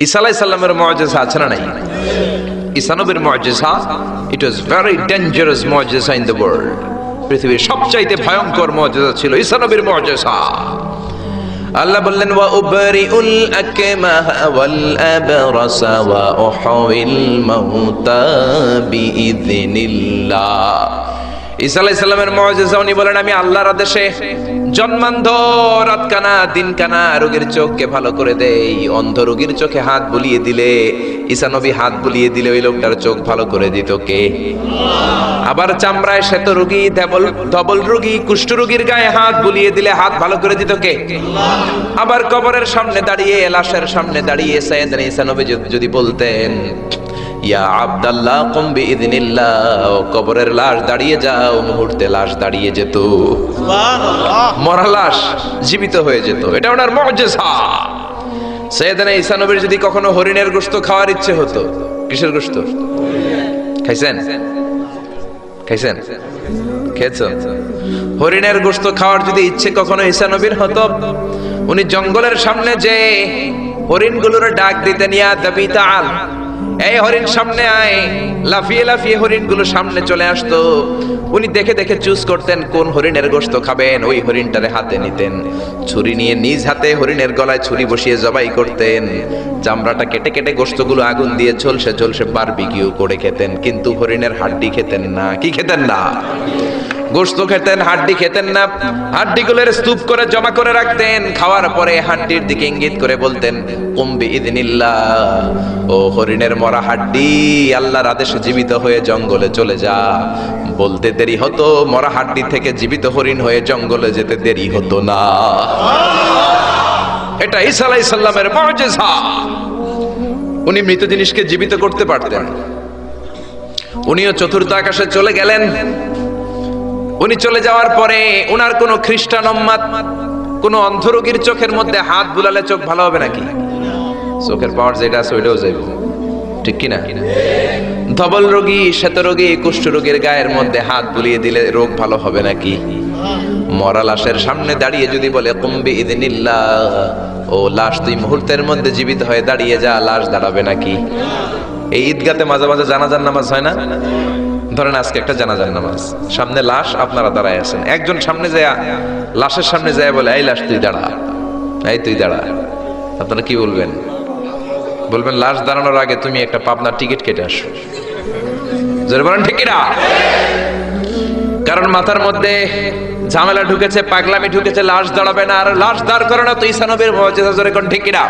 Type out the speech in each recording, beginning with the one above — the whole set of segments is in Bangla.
ঈসা আলাইহিস সালামের মুআজিজা আছে না নাই? ঈসা নবীর মুআজিজা, ইট ওয়াজ ভেরি ডেঞ্জারাস মুআজিজা ইন দ্য ওয়ার্ল্ড। পৃথিবীর সবচাইতে ভয়ঙ্কর মুআজিজা ছিল ঈসা নবীর মুআজিজা। আল্লাহ বললেন ওয়া উবরিউল আকমাহা ওয়াল আবরাসা ওয়া উহয়িল মাউতা বিইযনিল্লাহ। ঈসা আলাইহিস সালামের মুআজিজা, উনি বলেন আমি আল্লাহর আদেশে জন্মান্ধ, রাতকানা দিনকানা রোগীর চোখকে ভালো করে দেই। অন্ধ রোগীর চোখে হাত বুলিয়ে দিলে, ঈসা নবী হাত বুলিয়ে দিলে ওই লোকটার চোখ ভালো করে দিত কে? আবার চামড়ায় শ্বেত রোগী, ধবল রোগী, কুষ্ঠ রোগীর গায়ে হাত বুলিয়ে দিলে হাত ভালো করে দিত কে? আবার কবরের সামনে দাঁড়িয়ে, লাশের সামনে দাঁড়িয়ে সাইয়েদনা ঈসা নবী যদি বলতেন ইয়া আব্দাল্লাহ কুম বিইযনিল্লাহ, কবরের লাশ দাঁড়িয়ে যাও, মুহূর্তে লাশ দাঁড়িয়ে যেত। সুবহানাল্লাহ। মরা লাশ জীবিত হয়ে যেত। এটা ওনার মুআজিজা। সাইয়েদনা ঈসা নবীর যদি কখনো হরিণের গোশত খাওয়ার ইচ্ছে হতো, কিসের গোশত খাইছেন? খাইছেন? খেয়েছো? হরিণের গোশত খাওয়ার যদি ইচ্ছে কখনো ঈসা নবীর হতো, উনি জঙ্গলের সামনে যে হরিণগুলোর ডাক দিতেন, ইয়া দাবি তাআল, এই হরিণ সামনে আয়। লাফিয়ে লাফিয়ে হরিণগুলো সামনে চলে আসতো। উনি দেখে দেখে চুজ করতেন কোন হরিণের গোশত খাবেন, ওই হরিণটারে হাতে নিতেন, ছুরি নিয়ে নিজ হাতে হরিণের গলায় ছুরি বসিয়ে জবাই করতেন। চামড়াটা কেটে কেটে গোশতগুলো আগুন দিয়ে ঝলসে ঝলসে বারবিকিউ করে খেতেন। কিন্তু হরিণের হাড্ডি খেতেন না। কি খেতেন না? গোশত খেতেন, হাড্ডি খেতেন না। হাড্ডিগুলোর স্তূপ করে জমা করে রাখতেন। খাওয়ার পরে হাড্ডির দিকে ইঙ্গিত করে বলতেন কুম বিইযনিল্লাহ, ও হরিণের মরা হাড্ডি, আল্লাহর আদেশে জীবিত হয়ে জঙ্গলে চলে যা। বলতে দেরি হতো, মরা হাড্ডি থেকে জীবিত হরিণ হয়ে জঙ্গলে যেতে দেরি হতো না। এটা ঈসা আলাইহিস সালামের মুআজিজা। উনি মৃত জিনিসকে জীবিত করতে পারতেন। উনিও চতুর্থ আকাশে চলে গেলেন। উনি চলে যাওয়ার পরে উনার কোন খ্রিস্টান উম্মাত কোন অন্ধ রোগীর চোখের মধ্যে হাত বুলালে চোখ ভালো হবে নাকি? চোখের পাওয়ার যেটা আছে ওইটাও যাইব, ঠিক কিনা? ধবল রোগী, শ্বেত রোগী, কুষ্ঠ রোগীর গায়ের মধ্যে হাত বুলিয়ে দিলে রোগ ভালো হবে নাকি? মরা লাশের সামনে দাঁড়িয়ে যদি বলে কুম বিইযনিল্লাহ, ও লাশ তুই মুহূর্তের মধ্যে জীবিত হয়ে দাঁড়িয়ে যা, লাশ দাঁড়াবে নাকি? এই ঈদগাতে মাঝে মাঝে জানাজার নামাজ হয় না? ধরেন আজকে একটা জানাজার নামাজ, সামনে লাশ, আপনারা দাঁড়ায় আছেন। একজন সামনে যায়, লাশের সামনে যায় বলে এই লাশ তুই দাঁড়া, এই তুই দাঁড়া। আপনারা কি বলবেন? বলবেন লাশ দাঁড়ানোর আগে তুমি একটা পাবনার টিকিট কেটে আসো। জোরে বলেন ঠিক কিনা? কারণ মাথার মধ্যে ঝামেলা ঢুকেছে, পাগলামি ঢুকেছে, লাশ দাঁড়াবে না। আর লাশ দাঁড় করানো তো ঈসা নবীর মুআজিজা। জোরে কোন ঠিক কিনা?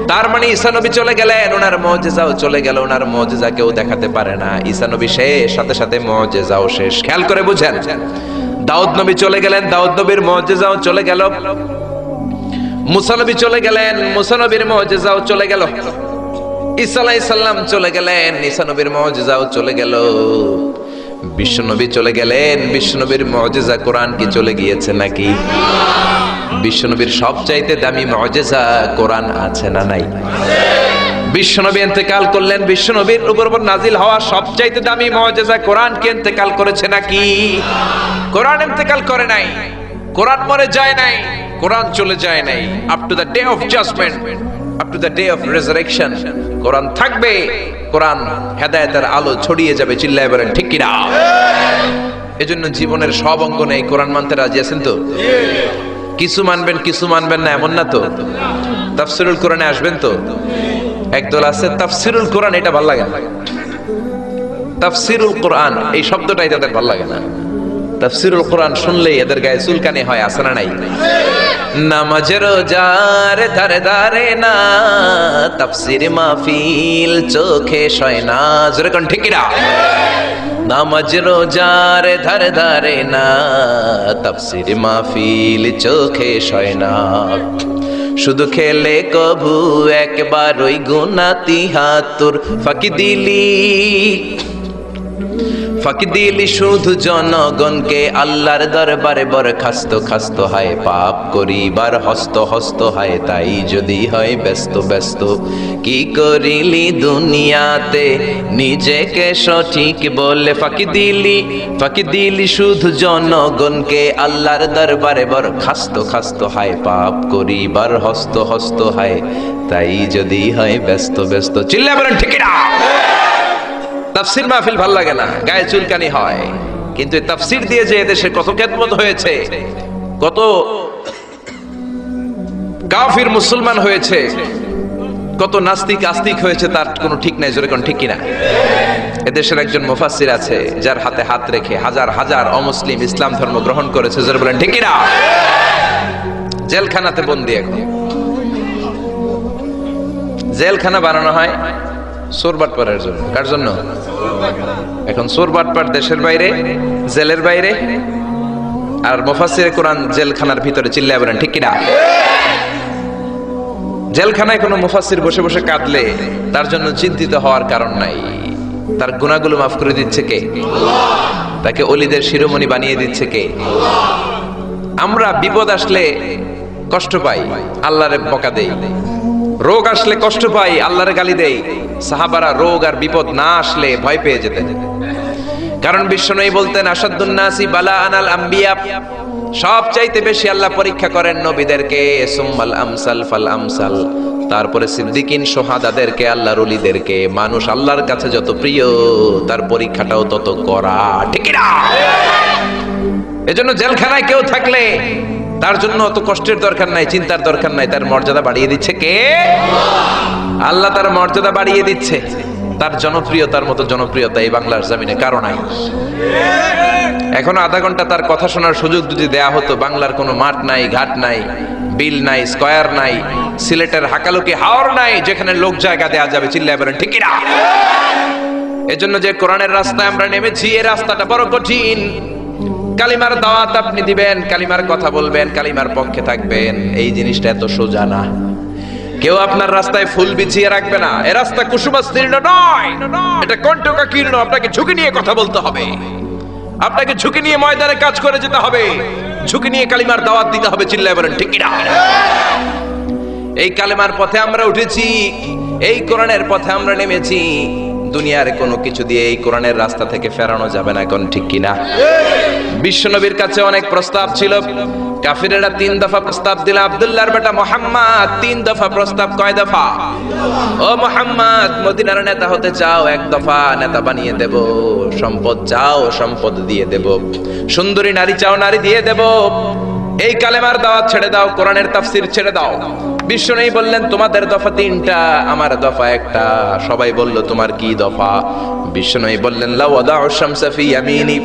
তার মানে ঈসা নবী চলে গেলেন, ওনার মুআজিজাও চলে গেল। ওনার মুআজিজা কেউ দেখাতে পারে না। ঈসা নবী শেষ, সাথে সাথে মুআজিজাও শেষ। খেয়াল করে বুঝেন। দাউদ নবী চলে গেলেন, দাউদ নবীর মুআজিজাও চলে গেল। মুসা নবী চলে গেলেন, মুসা নবীর মুআজিজাও চলে গেল। ঈসা আলাইহিস সালাম চলে গেলেন, ঈসা নবীর মুআজিজাও চলে গেল। বিশ্বনবী চলে গেলেন, বিশ্বনবীর মুআজিজা কোরআন কি চলে গিয়েছে নাকি? বিশ্বনবীর সবচাইতে দামি মুআজিজা কোরআন আছে না নাই? বিশ্বনবী ইন্তেকাল করলেন, বিশ্বনবীর উপর নাজিল হওয়া সবচাইতে দামি মুআজিজা কোরআন কি ইন্তেকাল করেছে নাকি? কোরআন ইন্তেকাল করে নাই, কোরআন মরে যায় নাই, কোরআন চলে যায় নাই। Up to the day of judgement, up to the day of resurrection Quran থাকবে। কোরআন হেদায়েতের আলো ছড়িয়ে যাবে। চিল্লায় বলেন ঠিক কিনা? এজন্য জীবনের সব অঙ্গনে এই কোরআন মানতে রাজি আছেন তো? কিছু মানবেন, কিছু মানবেন না, এমন না তো? তাফসিরুল কোরআনে আসবেন তো? একদল আছে তাফসিরুল কোরআন, এটা ভালো লাগে না। তাফসিরুল কোরআন এই শব্দটাই তাদের ভালো লাগে না। তাফসিরুল কোরআন শুনলেই এদের গায়ে চুলকানি হয়, আছে না নাই? নামাজের রোজার ধারে ধারে না, তাফসির মাহফিল চোখে সয় না। জোরে কোন ঠিক কিনা? নামাজ রোজার ধারে ধারে না, তাফসির মাহফিল চোখে সয় না। শুধু খেলে কবু একবার ওই গুনাতি হাতুর ফাঁকি দিলি, ফাঁকি দিলি শুধু জনগণকে, আল্লাহর দরবারে বরখাস্ত খাস্ত হায়, পাপ করিবার হস্ত হস্ত হায়, তাই যদি হয় ব্যস্ত ব্যস্ত। কি করিলি দুনিয়াতে নিজেকে সঠিক বলে, ফাঁকি দিলি শুধু জনগণকে, আল্লাহর দরবারে বরখাস্ত খাস্ত হায়, পাপ করিবার হস্ত হস্ত হায়, তাই যদি হয় ব্যস্ত ব্যস্ত। চিল্লা বলেন ঠিক না? তাফসীর মাহফিল ভাল লাগে না, গায়ে চুলকানি হয়, কিন্তু এই তাফসীর দিয়ে যে এদেশে কত খেদমত হয়েছে, কত কাফির মুসলমান হয়েছে, কত নাস্তিক আস্তিক হয়েছে, তার কোনো ঠিক নাই। জোরে কোন ঠিক কিনা? এদেশের একজন মুফাসসির আছে যার হাতে হাত রেখে হাজার হাজার অমুসলিম ইসলাম ধর্ম গ্রহণ করেছে। জোরে বলেন ঠিক কিনা? জেলখানাতে বন্দী। এখন জেলখানা বানানো হয় চোর বাটপারের জন্য। কার জন্য? এখন চোর বাটপার দেশের বাইরে, জেলের বাইরে, আর মুফাসসিরে কোরআন জেলখানার ভিতরে। চিল্লায় বলেন ঠিক কিনা? জেলখানায় কোনো মুফাসসির বসে বসে কাঁদলে তার জন্য চিন্তিত হওয়ার কারণ নাই। তার গুনাহগুলো মাফ করে দিচ্ছে কে? তাকে ওলিদের শিরোমণি বানিয়ে দিচ্ছে কে? আমরা বিপদ আসলে কষ্ট পাই, আল্লাহরে বকা দেই। রোগ আসলে কষ্ট পাই, আল্লাহরে গালি দেই। সাহাবারা রোগ আর বিপদ না আসলে ভয় পেয়ে যেতেন, কারণ বিশ্বনবী বলতেন আসাদুন নাসি বালাআন আল আম্বিয়া, সবচাইতে বেশি আল্লাহ পরীক্ষা করেন নবীদেরকে, সুম্মাল আমসাল ফাল আমসাল, তারপরে সিদ্দিকিন শুহাদাদেরকে, আল্লাহর ওলিদেরকে। মানুষ আল্লাহর কাছে যত প্রিয়, তার পরীক্ষাটাও তত কড়া। ঠিক না? এজন্য জেলখানায় কেউ থাকলে তার জন্য অত কষ্টের দরকার নাই, চিন্তার দরকার নাই। তার মর্যাদা বাড়িয়ে দিচ্ছে কে? আল্লাহ তার মর্যাদা বাড়িয়ে দিচ্ছে। তার জনপ্রিয়তার মতো জনপ্রিয়তা এই বাংলার জমিনে কারো নাই। এখন আধা ঘন্টা তার কথা শোনার সুযোগ যদি দেয়া হতো, বাংলার কোনো মাঠ নাই, ঘাট নাই, বিল নাই, স্কয়ার নাই, সিলেটের হাকালুকি হাওর নাই যেখানে লোক জায়গা দেয়া যাবে। চিল্লায় বলেন ঠিক না? এজন্য যে কোরআনের রাস্তায় আমরা নেমেছি, এই রাস্তাটা বড় কঠিন। কালিমার দাওয়াত আপনি দিবেন, কালিমার কথা বলবেন, কালিমার পক্ষে থাকবেন, এই জিনিসটা এত সোজা না। কেউ আপনার রাস্তায় ফুল বিছিয়ে রাখবে না। এই রাস্তা কুসুমাস্তীর্ণ নয়, এটা কণ্টকাকীর্ণ। আপনাকে ঝুঁকি নিয়ে কথা বলতে হবে, আপনাকে ঝুঁকি নিয়ে ময়দানে কাজ করে যেতে হবে, ঝুঁকি নিয়ে কালিমার দাওয়াত দিতে হবে। চিল্লায় বলেন ঠিক না? এই কালিমার পথে আমরা উঠেছি, এই কোরআনের পথে আমরা নেমেছি। দুনিয়ার কোনো কিছু দিয়ে এই কোরআনের রাস্তা থেকে ফেরানো যাবে না। এখন ঠিক কিনা? বিশ্বনবীর কাছে অনেক প্রস্তাব ছিল, কাফিরেরা 3 দফা প্রস্তাব দিল। আব্দুল্লাহর বেটা মুহাম্মদ 3 দফা প্রস্তাব। কয় দফা? ও মুহাম্মদ, মদিনার নেতা হতে চাও? 1 দফা, নেতা বানিয়ে দেব। সম্পদ চাও? সম্পদ দিয়ে দেব। সুন্দরী নারী চাও? নারী দিয়ে দেব। এই কালেমার দাওয়াত ছেড়ে দাও, কোরআনের তাফসীর ছেড়ে দাও। বিশ্বনবী বললেন তোমাদের দফা 3টা, আমার দফা 1টা। সবাই বলল তোমার কি দফা? বিশ্বনবী বললেন লা ওয়াদাউ শামসা ফি ইয়ামিনি,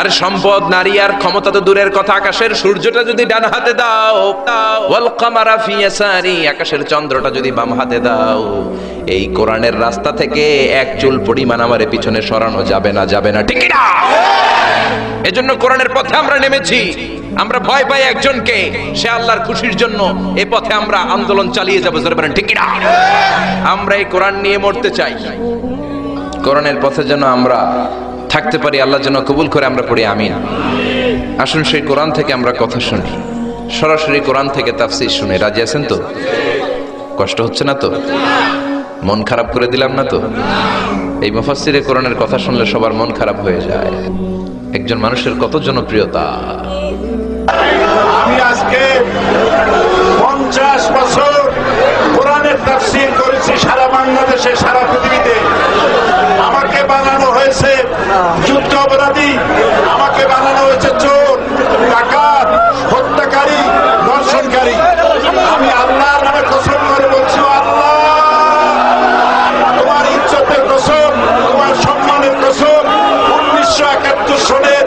আর সম্পদ, নারী আর ক্ষমতা তো দূরের কথা, আকাশের সূর্যটা যদি ডান হাতে দাও, ওয়াল কামারা ফি ইয়াসারি, আকাশের চন্দ্রটা যদি বাম হাতে দাও, এই কোরআনের রাস্তা থেকে 1 চুল পরিমাণ আমারে পিছনে সরানো যাবে না, যাবে না। ঠিক না? এজন্য কোরআনের পথে আমরা নেমেছি। আমরা ভয় পাই একজনকে, সে আল্লাহর খুশির জন্য এই পথে আমরা আন্দোলন চালিয়ে যাবো। জোরে বলেন ঠিক না? আমরা এই কোরআন নিয়ে মরতে চাই। কোরআনের পথে যেন আমরা থাকতে পারি, আল্লাহ যেন কবুল করে আমরা পড়ি আমিন। আসুন সেই কোরআন থেকে আমরা কথা শুনি, সরাসরি কোরআন থেকে তাফসীর শুনে। রাজি আছেন তো? কষ্ট হচ্ছে না তো? মন খারাপ করে দিলাম না তো? এই মুফাসসিরে কোরআনের কথা শুনলে সবার মন খারাপ হয়ে যায়। একজন মানুষের কত জনপ্রিয়তা। আমি আজকে 50 বছর কোরআনের তাফসীর করেছি সারা বাংলাদেশে, সারা পৃথিবীতে। আমাকে বানানো হয়েছে যুদ্ধ অপরাধী, আমাকে বানানো হয়েছে চোর, ডাকাত, হত্যাকারী, ধর্ষণকারী। আমি আল্লাহর নামে কসম করে বলছি, আল্লাহ তোমার ইজ্জতের কসম, তোমার সম্মানের কসম, 1971 সনের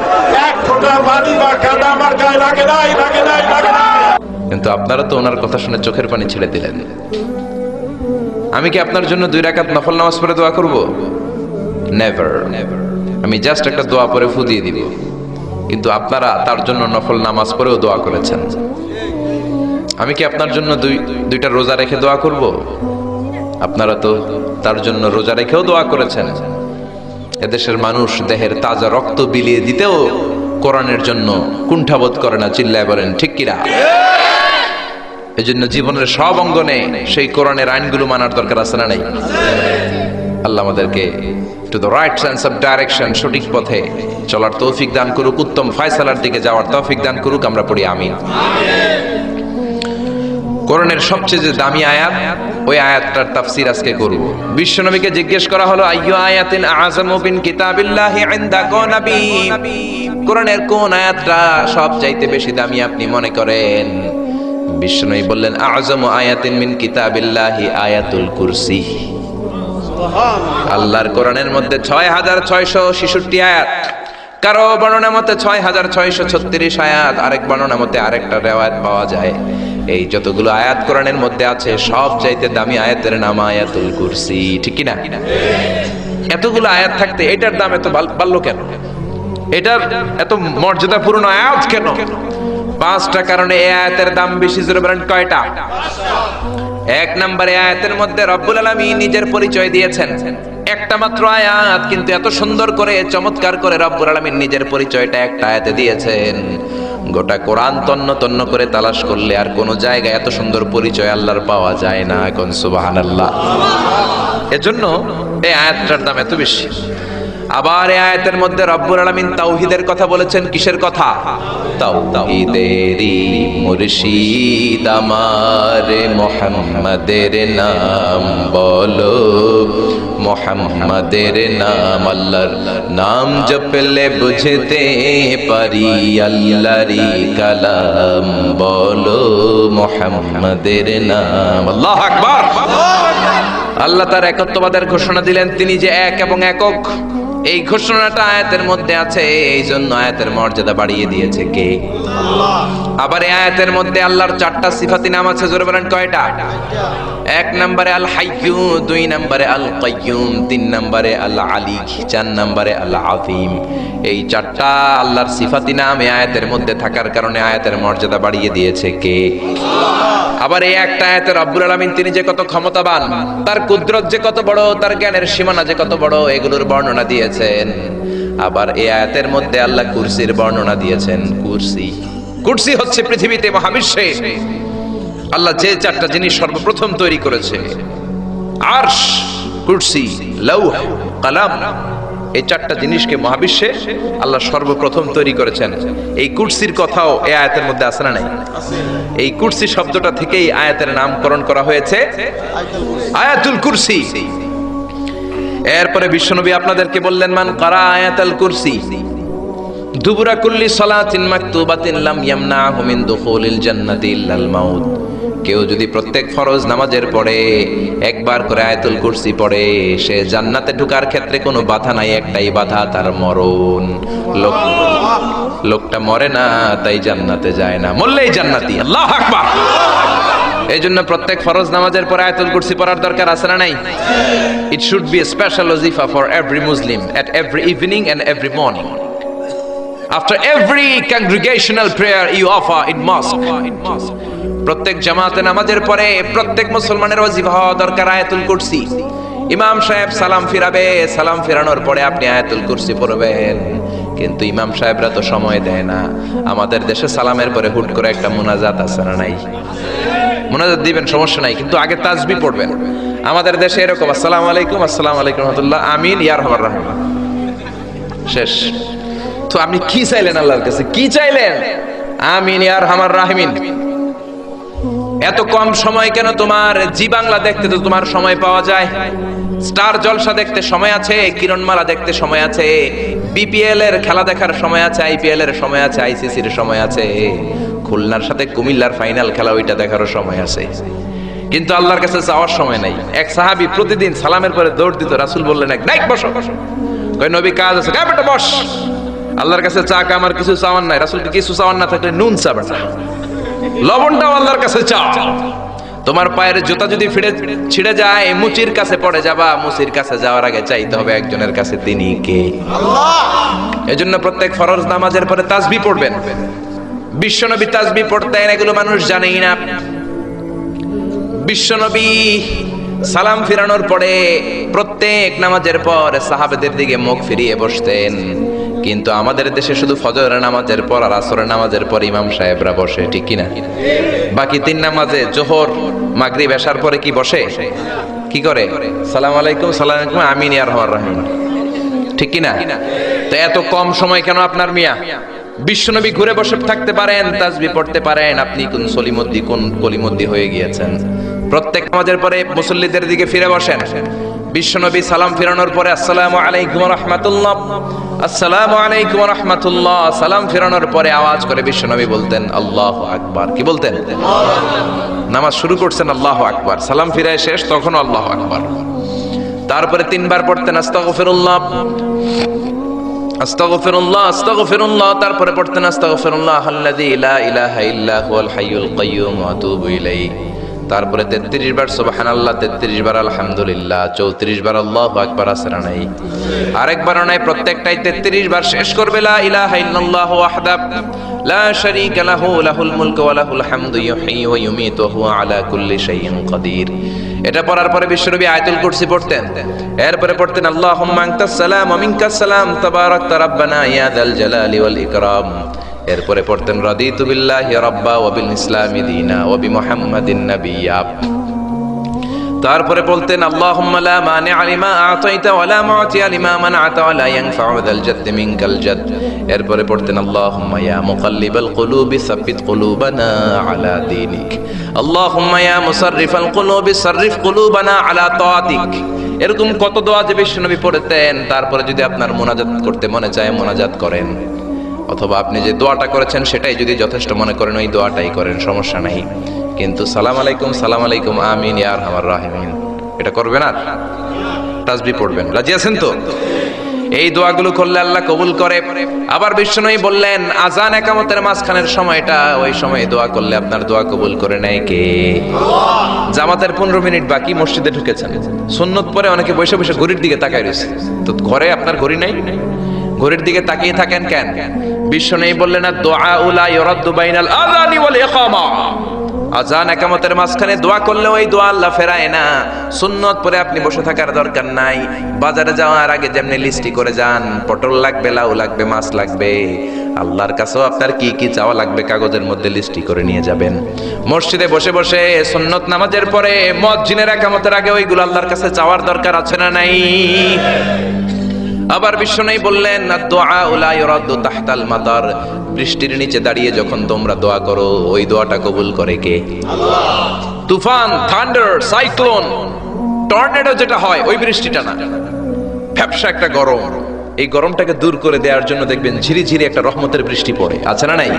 1 ফোঁটা পানি বা কাদা আমার গায়ে লাগে নাই, লাগে নাই, লাগে নাই। কিন্তু আপনারা তো ওনার কথা শুনে চোখের পানি ছেড়ে দিলেন। আমি কি আপনার জন্য 2 রাকাত নফল নামাজ পড়ে দোয়া করব? নেভার। আমি জাস্ট একটা দোয়া পড়ে ফু দিয়ে দিব। কিন্তু আপনারা তার জন্য নফল নামাজ পড়েও দোয়া করেছেন। আমি কি আপনার জন্য 2টা রোজা রেখে দোয়া করব? আপনারা তো তার জন্য রোজা রেখেও দোয়া করেছেন। এদেশের মানুষ দেহের তাজা রক্ত বিলিয়ে দিতেও কোরআনের জন্য কুণ্ঠাবোধ করে না, চিল্লায় বলেন ঠিক কিনা? এই জন্য জীবনের সব অঙ্গনে সেই কোরআনের আইনগুলো মানার দরকার আছে না নাই? আল্লাহ আমাদেরকে to the right sense of direction, সঠিক পথে চলার তৌফিক দান করুক, উত্তম ফয়সালার দিকে যাওয়ার তৌফিক দান করুক। আমরা পড়ি আমিন। কোরআনের সবচেয়ে যে দামি আয়াত, ওই আয়াতটার তাফসীর আজকে করব। বিশ্বনবীকে জিজ্ঞেস করা হলো, আইয়ু আয়াতিন আযামু মিন কিতাবিল্লাহি ইনদাকা নবী, কোরআনের কোন আয়াতটা সবচাইতে বেশি দামি আপনি মনে করেন? বিশ্বনবী বললেন, আযামু আয়াতিন মিন কিতাবিল্লাহি আয়াতুল কুরসি। আল্লাহর কোরআনের মধ্যে ৬৬৬৬ আয়াত, কারো বর্ণনা মতে ৬৬৩৬ আয়াত, আরেক বর্ণনা মতে আরেকটা রিওয়ায়াত পাওয়া যায়। এই যতগুলো আয়াত কোরআনের মধ্যে আছে, সব চাইতে দামি আয়াতের নাম আয়াতুল কুরসি, ঠিক কি না? এতগুলো আয়াত থাকতে এটার দাম এত বাড়লো কেন? এটার এত মর্যাদাপূর্ণ আয়াত কেন? ৫টা কারণে এই আয়াতের দাম বেশি। জোরে বলেন কয়টা? ১ নম্বরে আয়াতের মধ্যে রব্বুল আলামিন নিজের পরিচয় দিয়েছেন। একটা মাত্র আয়াত, কিন্তু এত সুন্দর করে চমৎকার করে রব্বুল আলামিন নিজের পরিচয়টা একটা আয়াতে দিয়েছেন। গোটা কোরআন তন্ন তন্ন করে তালাশ করলে আর কোন জায়গায় এত সুন্দর পরিচয় আল্লাহর পাওয়া যায় না। এখন সুবহানাল্লাহ। এজন্য এই আয়াতটার দাম এত বেশি। আবার এই আয়াতের মধ্যে রব্বুল আলামিন তাওহীদের কথা বলেছেন। কিসের কথা? তাওহীদেরই মুর্শিদ আমার মুহাম্মাদের নাম বলো, মুহাম্মাদের নাম। আল্লাহর নাম জপলে বুঝতে পারি আল্লাহরই কালাম বলো, মুহাম্মাদের নাম। আল্লাহু আকবার। আল্লাহ তার একত্ববাদের ঘোষণা দিলেন, তিনি যে এক এবং একক। এই ঘোষণাটা আয়াতের মধ্যে আছে, এই জন্য আয়াতের মর্যাদা বাড়িয়ে দিয়েছে কে? আল্লাহ। আবার এই আয়াতের মধ্যে আল্লাহর 4টা সিফাতি নাম আছে। জোরে বলেন কয়টা? 1 নম্বরে আল হাইয়্যু, 2 নম্বরে আল কাইয়্যুম, 3 নম্বরে আল আলী, 4 নম্বরে আল আযীম। এই 4টা আল্লাহর সিফাতি নাম এই আয়াতের মধ্যে থাকার কারণে আয়াতের মর্যাদা বাড়িয়ে দিয়েছে কে? আল্লাহ। আবার এই একটা আয়াতে রব্বুল আলামিন তিনি যে কত ক্ষমতাবান, তার কুদরত যে কত বড়, তার জ্ঞানের সীমানা যে কত বড়, এগুলোর বর্ণনা দিয়েছেন। আবার এই আয়াতের মধ্যে আল্লাহ কুরসির বর্ণনা দিয়েছেন। কুরসি হচ্ছে পৃথিবীতে, মহাবিশ্বে আল্লাহ যে 4টা জিনিস সর্বপ্রথম তৈরি করেছে, আরশ, কুরসি, লৌহ, কলম, এই 4টা জিনিসকে মহাবিশ্বে আল্লাহ সর্বপ্রথম তৈরি করেছেন। এই কুরসির কথাও এই আয়াতের মধ্যে আছে না নাই? এই কুরসি শব্দটা থেকেই আয়াতের নামকরণ করা হয়েছে আয়াতুল কুরসি। এরপরে বিশ্বনবী আপনাদেরকে বললেন, মান কারা আয়াতুল কুরসি দুবুরা কুল্লি সালাতিন মাকতুবাতিন লাম ইয়ামনাহু মিন দুখুলিল জান্নাতি ইল্লাল মাউত। কেউ যদি প্রত্যেক ফরজ নামাজের পরে একবার করে আয়াতুল কুরসি পড়ে, সে জান্নাতে ঢোকার ক্ষেত্রে কোনো বাধা নাই, একটাই বাধা, তার মরণ। লোকটা মরে না, তাই জান্নাতে যায় না, মরলেই জান্নাতি। আল্লাহু আকবার। এই জন্য প্রত্যেক ফরজ নামাজের পরে আয়াতুল কুরসি পড়ার দরকার আছে না নাই? It should be a special ওয়াজিফা for every Muslim at every evening and every morning. After every congregational prayer you offer in mosque, প্রত্যেক জামাতে নামাজের পরে প্রত্যেক মুসলমানের ওয়াজিফা হওয়া দরকার আয়াতুল কুরসি। ইমাম সাহেব সালাম ফিরাবে, সালাম ফিরানোর পরে আপনি আয়াতুল কুরসি পড়বেন। কিন্তু ইমাম সাহেবরা তো সময় দেয় না। আমাদের দেশে সালামের পরে হুট করে একটা মুনাজাত আছে না নাই? মুনাজাত দিবেন, সমস্যা নাই, কিন্তু আগে তাসবিহ পড়বেন। আমাদের দেশে এরকম আসসালামু আলাইকুম, আসসালামু আলাইকুম রাহমাতুল্লাহ, আমিন, ইয়া রাহমার রাহিম, শেষ। তো আপনি কি চাইলেন আল্লাহর কাছে? কি চাইলেন? আমিন ইয়া রাহমার রাহিমিন। এত কম সময় কেন তোমার? জি বাংলা দেখতে তো তোমার সময় পাওয়া যায়, স্টার জলসা দেখতে সময় আছে, কিরণমালা দেখতে সময় আছে, বিপিএল এর খেলা দেখার সময় আছে, আইপিএল এর সময় আছে, আইসিসির সময় আছে, খুলনার সাথে কুমিল্লার ফাইনাল খেলা ওইটা দেখারও সময় আছে। কিন্তু আল্লাহর কাছে যাওয়ার সময় নাই। এক সাহাবী প্রতিদিন সালামের পরে দৌড় দিত। রাসূল বললেন, এক নাইক বসো। কই নবী কাজ আছে? কই বেটা বস। আল্লাহর কাছে চা আমার কিছু চাওয়ার নাই। রাসূলকে কিছু চাওয়ার না থাকলে নুন চা বেটা, লবণটাও আল্লাহর কাছে চাও। তোমার পায়ের জুতা যদি ছিঁড়ে যায়, মুচির কাছে পড়ে যাবা, মুচির কাছে যাওয়ার আগে চাইতে হবে একজনের কাছে, তিনি কে? আল্লাহ। এজন্য প্রত্যেক ফরজ নামাজের পরে তাসবিহ পড়বেন। বিশ্বনবী তাসবিহ পড়তেন, এগুলো মানুষ জানেই না। বিশ্বনবী সালাম ফিরানোর পরে প্রত্যেক নামাজের পর সাহাবেদের দিকে মুখ ফিরিয়ে বসতেন। কিন্তু আমাদের দেশে শুধু ফজরের নামাজের পর আর আসরের নামাজের পর ইমাম সাহেবরা বসে, ঠিক কিনা? বাকি তিন নামাজে জোহর, মাগরিব, এশার পরে কি বসে? কি করে? সালাম আলাইকুম, সালাম আলাইকুম, আমিন ইয়া রহমান রহিম, ঠিক কিনা? তো এত কম সময় কেন আপনার মিয়া? বিশ্বনবী ঘুরে বসে থাকতে পারেন, তাসবিহ পড়তে পারেন, আপনি কোন সলিমদ্দি কোন কলিমদ্দি হয়ে গিয়েছেন। প্রত্যেক নামাজের পরে মুসল্লিদের দিকে ফিরে বসেন। বিশ্বনবী সালাম ফিরানোর পরে আসসালামু আলাইকুম ওয়া রাহমাতুল্লাহ, আসসালামু আলাইকুম ওয়া রাহমাতুল্লাহ, সালাম ফিরানোর পরে আওয়াজ করে বিশ্বনবী বলতেন আল্লাহু আকবার। কি বলতেন? নামাজ শুরু করছেন আল্লাহু আকবার, সালাম ফিরায় শেষ তখন আল্লাহু আকবার। তারপরে তিনবার পড়তেন আস্তাগফিরুল্লাহ, আস্তাগফিরুল্লাহ, আস্তাগফিরুল্লাহ, তারপরে পড়তেন আস্তাগফিরুল্লাহ আল্লাযী লা ইলাহা ইল্লা হুয়াল হাইয়ুল কাইয়্যুম ওয়া আতুবু ইলাইহি। তারপরে 33 বার সুবহানাল্লাহ, 33 বার আলহামদুলিল্লাহ, 34 বার আল্লাহু আকবার। আসরা নাই, আরেকবার নাই, প্রত্যেকটাই 33 বার শেষ করবে লা ইলাহা ইল্লাল্লাহু ওয়াহদাহু লা শারীকা লাহু লাহুল মুলকু ওয়া লাহুল হামদু ইউহয়ী ওয়া ইউমীতু ওয়া হুয়া আলা কুল্লি শাইইন কাদির। এটা পড়ার পরে বিশ্বনবী আয়াতুল কুরসি পড়তেন। এরপরে পড়তেন আল্লাহুম্মা আনতাস সালাম ওয়া মিনকাস সালাম তাবারাকতা রাব্বানা ইয়া যাল জালালি ওয়াল ইকরাম। এরপরে পড়তেন রাদিতু বিল্লাহি রাব্বা ওয়া বিল ইসলামি দীনা ওয়া বিমুহাম্মাদিন নাবিয়্যা। তারপরে বলতেন আল্লাহুম্মা লা মানি'a লিমা আ'তাইতা ওয়া লা মু'তিয়া লিমা মান'আতা ওয়া লা ইয়ানফা'ু যাল জাদ্দি মিনকাল জাদ। এরপরে পড়তেন আল্লাহুম্মা ইয়া মুকাল্লিবাল কুলুবি সাব্বিত কুলুবানা আলা দীনিক, আল্লাহুম্মা ইয়া মুসাররিফাল কুলুবি সাররিফ কুলুবানা আলা তাআতিক। এরকম কত দোয়া যে বিশ্বনবী পড়তেন। তারপরে যদি আপনার মুনাজাত করতে মনে চায় মুনাজাত করেন, অথবা আপনি যে দোয়াটা করেছেন সেটাই যদি যথেষ্ট মনে করেন ওই দোয়াটাই করেন, সমস্যা নাই। কিন্তু সালাম আলাইকুম, সালাম আলাইকুম, আমিন ইয়া আরহামার রাহিমিন এটা করবেন আর তাসবিহ পড়বেন। রাজি আছেন তো? এই দোয়াগুলো করলে আল্লাহ কবুল করে। আবার বিশ্বনবী বললেন আযান ইকামতের মাঝখানের সময়টা, ওই সময় দোয়া করলে আপনার দোয়া কবুল করে নেয় কে? আল্লাহ। জামাতের 15 মিনিট বাকি, মসজিদে ঢুকেছেন, সুন্নত পরে অনেকে বসে বসে ঘড়ির দিকে তাকায় রয়েছে। তো ঘরে আপনার ঘড়ি নাই, ঘড়ির দিকে তাকিয়ে থাকেন কেন? বিশ্বনবী বললেন দুআ লা ইউরাদ্দু বাইনাল আযানি ওয়াল ইকামা, আযান ইকামতের মাঝখানে দোয়া করলে ওই দোয়া আল্লাহ ফেরায় না। সুন্নত পরে আপনি বসে থাকার দরকার নাই। বাজারে যাওয়ার আগে যেমনি লিস্টি করে যান, পটল লাগবে, লাউ লাগবে, মাছ লাগবে, আল্লাহর কাছেও আপনার কি কি চাওয়া লাগবে কাগজের মধ্যে লিস্টি করে নিয়ে যাবেন। মসজিদে বসে বসে সুন্নত নামাজের পরে মুয়াজ্জিনের ইকামতের আগে ওইগুলো আল্লাহর কাছে চাওয়ার দরকার আছে না নাই? আবার বিশ্বনবী বললেন দুআ লা ইউরাদ্দু তাহতাল মাতার, বৃষ্টির নিচে দাঁড়িয়ে যখন তোমরা দোয়া করো ওই দোয়াটা কবুল করে কে? আল্লাহ। তুফান, থান্ডার, সাইক্লোন, টর্নেডো যেটা হয় ওই বৃষ্টিটা না, ভ্যাপসা একটা গরম, এই গরমটাকে দূর করে দেওয়ার জন্য দেখবেন ঝিরিঝিরি একটা রহমতের বৃষ্টি পড়ে, আছে না নাই?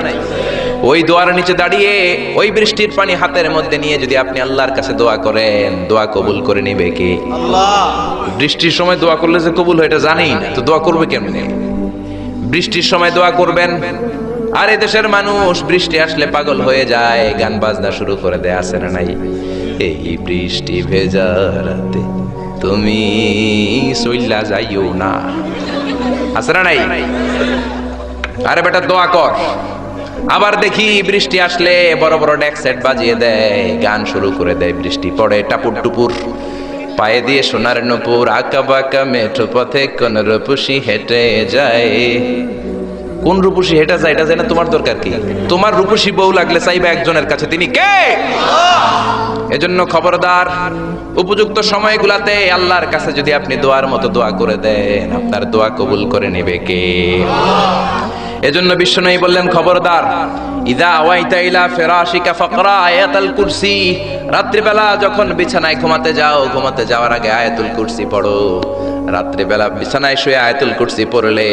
ওই দোয়ার নিচে দাঁড়িয়ে ওই বৃষ্টির পানি হাতের মধ্যে নিয়ে যদি আপনি আল্লাহর কাছে দোয়া করেন, দোয়া কবুল করে নেবে কে? আল্লাহ। বৃষ্টির সময় দোয়া করলে যে কবুল হয় এটা জানি না, তো দোয়া করবে কেমনে? বৃষ্টির সময় দোয়া করবেন। আর এই দেশের মানুষ বৃষ্টি আসলে পাগল হয়ে যায়, গান বাজনা শুরু করে দেয়, আছে না নাই? এই বৃষ্টি ভেজা রাতে তুমি সইলা যাইও না, আছে না নাই? আরে বেটা দোয়া কর। আবার দেখি বৃষ্টি আসলে বড় বড় ডেক সেট বাজিয়ে দেয়, গান শুরু করে দেয়, বৃষ্টি পড়ে টাপুর টুপুর, পায়ে দিয়ে সোনার নূপুর, আঁকা বাঁকা মেঠো পথে কোন রূপসী হেঁটে যায়। কোন রূপসী হেঁটে যায় এটা জানা তোমার দরকার কি? তোমার রূপসী বউ লাগলে চাইবে একজনের কাছে, তিনি কে? এজন্য খবরদার, উপযুক্ত সময়গুলাতে আল্লাহর কাছে যদি আপনি দোয়ার মতো দোয়া করে দেন, আপনার দোয়া কবুল করে নেবে কে? এজন্য বিশ্বনবী বললেন খবরদার, ইযা আওয়াইতা ইলা ফিরাশিকা ফাকরা আয়াতুল কুরসি, রাত্রিবেলা যখন বিছানায় ঘুমাতে যাও, ঘুমাতে যাওয়ার আগে আয়াতুল কুরসি পড়ো। রাত্রিবেলা বিছানায় শুয়ে আয়াতুল কুরসি পড়লে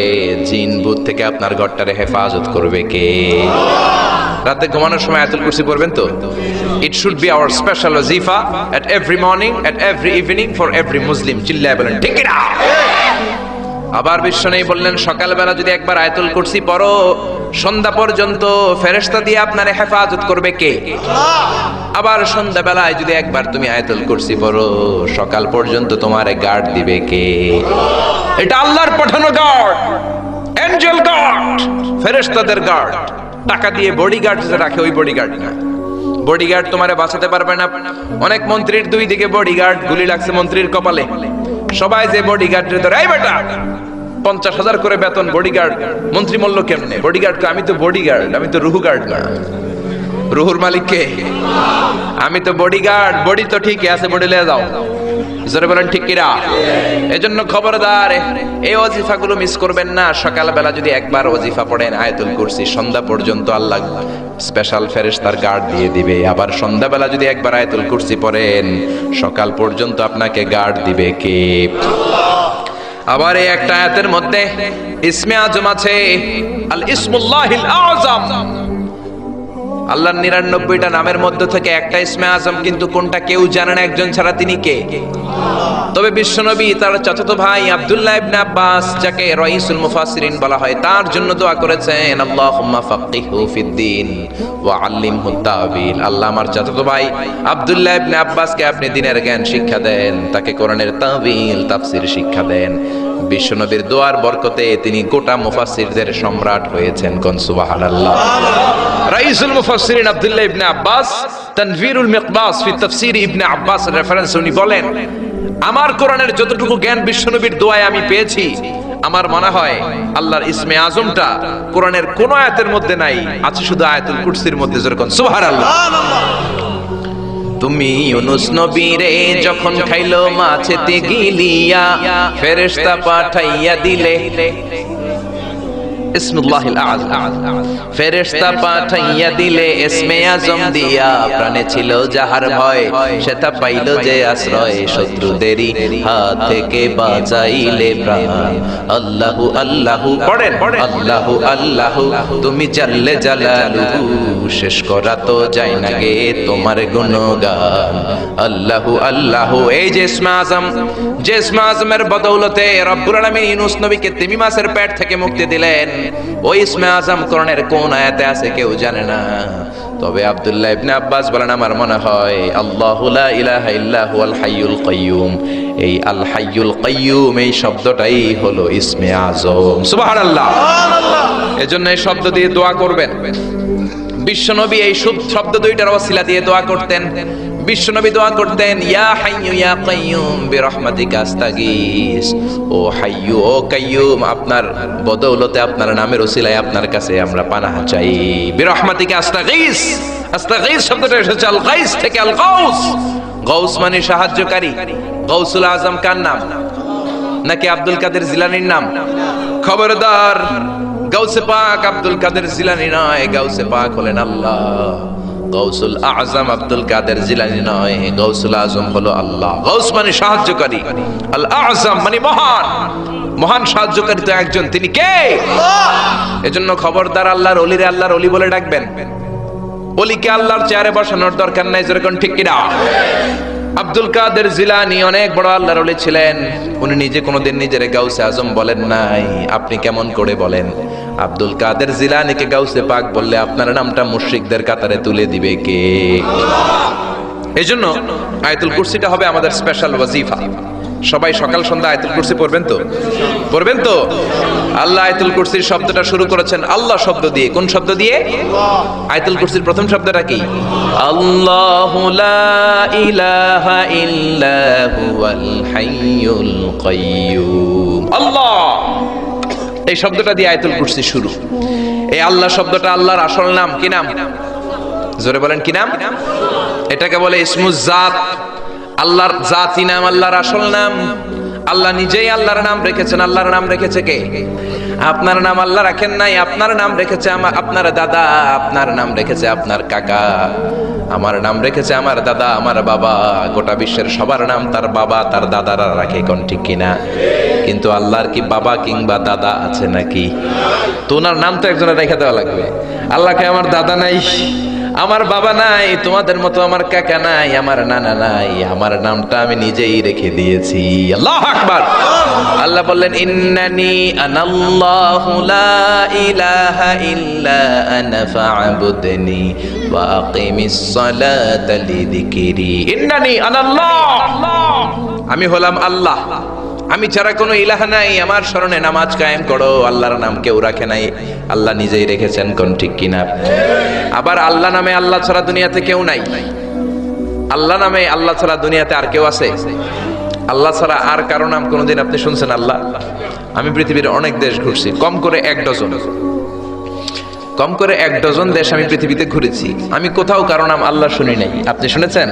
জিন ভূত থেকে আপনার ঘরটারে হেফাজত করবে কে? রাতে ঘুমানোর সময় আয়াতুল কুরসি পড়বেন তো? It should be our special ওয়াজিফা at every morning, at every evening, for every Muslim. চিল্লায় বলেন ঠিক না? আবার বিশ্বনবী বললেন সকালবেলা যদি একবার আয়াতুল কুরসি পড়ো, সন্ধ্যা পর্যন্ত ফেরেশতা দিয়ে আপনারে হেফাজত করবে কে? আল্লাহ। আবার সন্ধ্যাবেলায় যদি একবার তুমি আয়াতুল কুরসি পড়ো, সকাল পর্যন্ত তোমারে গার্ড দিবে কে? আল্লাহ। এটা আল্লাহর পাঠানো গার্ড, এঞ্জেল গার্ড, ফেরেশতাদের গার্ড। টাকা দিয়ে বডিগার্ড যে রাখে ওই বডিগার্ড না। বডিগার্ড তোমারে বাঁচাতে পারবে না। অনেক মন্ত্রীর দুই দিকে বডিগার্ড, গুলি লাগছে মন্ত্রীর কপালে, সবাই যে বডিগার্ডের ধরে, এই বেটা 50,000 করে বেতন বডিগার্ড, মন্ত্রী মল্ল কেমনে বডিগার্ড? আমি তো বডিগার্ড, আমি তো রুহু গার্ড না। রুহুর মালিক কে? আমি তো বডিগার্ড। বডি তো ঠিকই আছে, বডি লিয়ে যাও। জোরে বলেন ঠিক কিনা? এজন্য খবরদার এই ওয়াজিফাগুলো মিস করবেন না। সকালবেলা যদি একবার ওয়াজিফা পড়েন আয়াতুল কুরসি, সন্ধ্যা পর্যন্ত আল্লাহ স্পেশাল ফেরেশতার গার্ড দিয়ে দিবে। আবার সন্ধ্যাবেলা যদি একবার আয়াতুল কুরসি পড়েন সকাল পর্যন্ত আপনাকে গার্ড দিবে কে? আবার এই একটা আয়াতের মধ্যে ইসমে আজম আছে, আল ইসমুল্লাহিল আযম। আল্লাহর 99টা নামের মধ্যে থেকে একটা ইসমে আজম, কিন্তু কোনটা কেউ জানে না একজন ছাড়া, তিনি কে? তবে বিশ্বনবী তার চাচাতো ভাই আব্দুল্লাহ ইবনে আব্বাস, যাকে রাইসুল মুফাসসিরিন বলা হয়, তার জন্য দোয়া করেছেন, আল্লাহুম্মা ফাক্কিহু ফিদ্দীন ওয়া আল্লিমহু তা'বীল। আল্লাহ আমার চাচাতো ভাই আব্দুল্লাহ ইবনে আব্বাসকে আপনি দ্বীনের জ্ঞান শিক্ষা দেন, তাকে কোরআনের তা'বীল তাফসীর শিক্ষা দেন। বিশ্বনবীর দোয়ার বরকতে তিনি গোটা মুফাসসিরদের সম্রাট হয়েছেন। কোন সুবহানাল্লাহ। রাইসুল মুফাসসিরিন আব্দুল্লাহ ইবনে আব্বাস তানভীরুল মিকবাস ফি তাফসীর ইবনে আব্বাস রেফারেন্স উনি বলেন, আমার কোরআনের যতটুকু জ্ঞান বিশ্বনবীর দোয়ায় আমি পেয়েছি, আমার মনে হয় আল্লাহর ইসমে আজমটা কোরআনের কোন আয়াতের মধ্যে নাই, আছে শুধু আয়াতুল কুরসির মধ্যে। যেরকম সুবহানাল্লাহ। তুমি ইউনুস নবীরে যখন খাইলো মাছেতে গিলিয়া, ফেরেশতা পাঠাইয়া দিলে ইসমুল্লাহিল আযম, ফেরেশতা পাঠাইয়া দিলে ইসমে আজম দিয়া। প্রাণে ছিল যাহার ভয়, সেটা পাইল যে আশ্রয়, শত্রুদেরই হাত থেকে বাঁচাইলে প্রাণ। আল্লাহু আল্লাহু পড়েন, আল্লাহু আল্লাহু তুমি জাল্লে জালালুহু, শেষ করা তো যায় না গে তোমার গুণগান। আল্লাহু আল্লাহু। এই যে ইসমে আজম, যে ইসমে আজমের বদৌলতে রব্বুল আলামিন ইউনুস নবীকে তিমি মাছের পেট থেকে মুক্তি দিলেন, ওই ইসমে আজম কোরআনের কোন আয়াতে আছে কেউ জানে না। তবে আব্দুল্লাহ ইবনে আব্বাস বলেন, আমার মনে হয় আল্লাহু লা ইলাহা ইল্লা হুয়াল হাইয়ুল কাইয়্যুম, এই আল হাইয়ুল কাইয়্যুম এই শব্দটাই হলো ইসমে আজম। সুবহানাল্লাহ। এজন্য এই শব্দ দিয়ে দোয়া করবেন। বিশ্বনবী এই শব্দ দুইটার ওসিলা দিয়ে দোয়া করতেন। বিশ্বনবী দোয়া করতেন, ইয়া হাইয়্যু ইয়া কাইয়্যুম বিরহমাতিকা আস্তাগীস। ও হাইয়্যু ও কাইয়্যুম, আপনার বদৌলতে, আপনার নামের ওসিলায় আপনার কাছে আমরা পানাহ চাই। বিরহমাতিকা আস্তাগীস। আস্তাগীস শব্দটা এসেছে আল গাইস থেকে, আল গাউস। গাউস মানে সাহায্যকারী। গাউসুল আজম কার নাম? নাকি আব্দুল কাদের জিলানীর নাম? খবরদার, গাউসে পাক আব্দুল কাদের জিলানী নয়, গাউসে পাক হলেন আল্লাহ। গাউসুল আজম আব্দুল কাদের জিলানী নয়, গাউসুল আজম হলো আল্লাহ। গাউস মানে সাহায্যকারী, আল আজম মানে মহান। মহান সাহায্যকারী তো একজন, তিনি কে? এজন্য খবরদার, আল্লাহর ওলিরে আল্লাহর ওলি বলে ডাকবেন। ওলিকে আল্লাহর চেয়ারে বসানোর দরকার নাই। যেরকম ঠিক কিনা? আব্দুল কাদের জিলানী অনেক বড় আল্লাহর ওলি ছিলেন। উনি নিজে কোনোদিন নিজের গাউসে আজম বলেন নাই। আপনি কেমন করে বলেন? আব্দুল কাদের জিলানীকে গাউসে পাক বললে আপনার নামটা মুশরিকদের কাতারে তুলে দিবে কে? এজন্য আয়াতুল কুরসিটা হবে আমাদের স্পেশাল ওয়াজিফা। সবাই সকাল সন্ধ্যা আয়াতুল কুরসি পড়বেন তো? পড়বেন তো? আল্লাহ আয়াতুল কুরসির শব্দটা শুরু করেছেন আল্লাহ শব্দ দিয়ে। কোন শব্দ দিয়ে? আয়াতুল কুরসির প্রথম শব্দটা কি? আল্লাহু লা ইলাহা ইল্লা হুয়াল হাইয়ুল কাইয়্যুম। আল্লাহ, এই শব্দটা দিয়ে আয়াতুল কুরসি শুরু। এই আল্লাহ শব্দটা আল্লাহর আসল নাম। কি নাম? জোরে বলেন, কি নাম? এটাকে বলে ইসমুজ জাত। আল্লাহর জাতি নাম, আল্লাহর আসল নাম। আল্লাহ নিজেই আল্লাহর নাম রেখেছেন। আল্লাহর নাম রেখেছে কে? আপনার নাম আল্লাহ রাখেন নাই। আপনার নাম রেখেছে আপনার দাদা, আপনার নাম রেখেছে আপনার কাকা, আমার নাম রেখেছে আমার দাদা, আমার বাবা। গোটা বিশ্বের সবার নাম তার বাবা তার দাদারা রাখে। কোন ঠিক কিনা? কিন্তু আল্লাহর কি বাবা কিংবা দাদা আছে নাকি? তো ওনার নাম তো একজনের রেখে দেওয়া লাগবে। আল্লাহকে আমার দাদা নাই, আমার বাবা নাই, তোমাদের মতো আমার কাকা নাই, আমার নানা নাই, আমার নামটা আমি নিজেই রেখে দিয়েছি। আল্লাহু আকবার। আল্লাহ বললেন, ইন্নানি আনাল্লাহু লা ইলাহা ইল্লা আনা ফা'বুদনি ওয়া আকিমিস সালাতা লিযিকরি। ইন্নানি আনাল্লাহ, আমি হলাম আল্লাহ, আমি ছাড়া কোনো ইলাহ নাই, আমার শরণে নামাজ কায়েম করো। আল্লাহর নাম কেউ রাখে নাই, আল্লাহ নিজেই রেখেছেন। কোন ঠিক কিনা? আবার আল্লাহ নামে আল্লাহ ছাড়া দুনিয়াতে কেউ নাই। আল্লাহ নামে আল্লাহ ছাড়া দুনিয়াতে আর কেউ আছে? আল্লাহ ছাড়া আর কারো নাম কোনোদিন আপনি শুনছেন? আল্লাহ। আমি পৃথিবীর অনেক দেশ ঘুরছি, কম করে 1 ডজন দেশ আমি পৃথিবীতে ঘুরেছি, আমি কোথাও কারো নাম আল্লাহ শুনি নাই। আপনি শুনেছেন?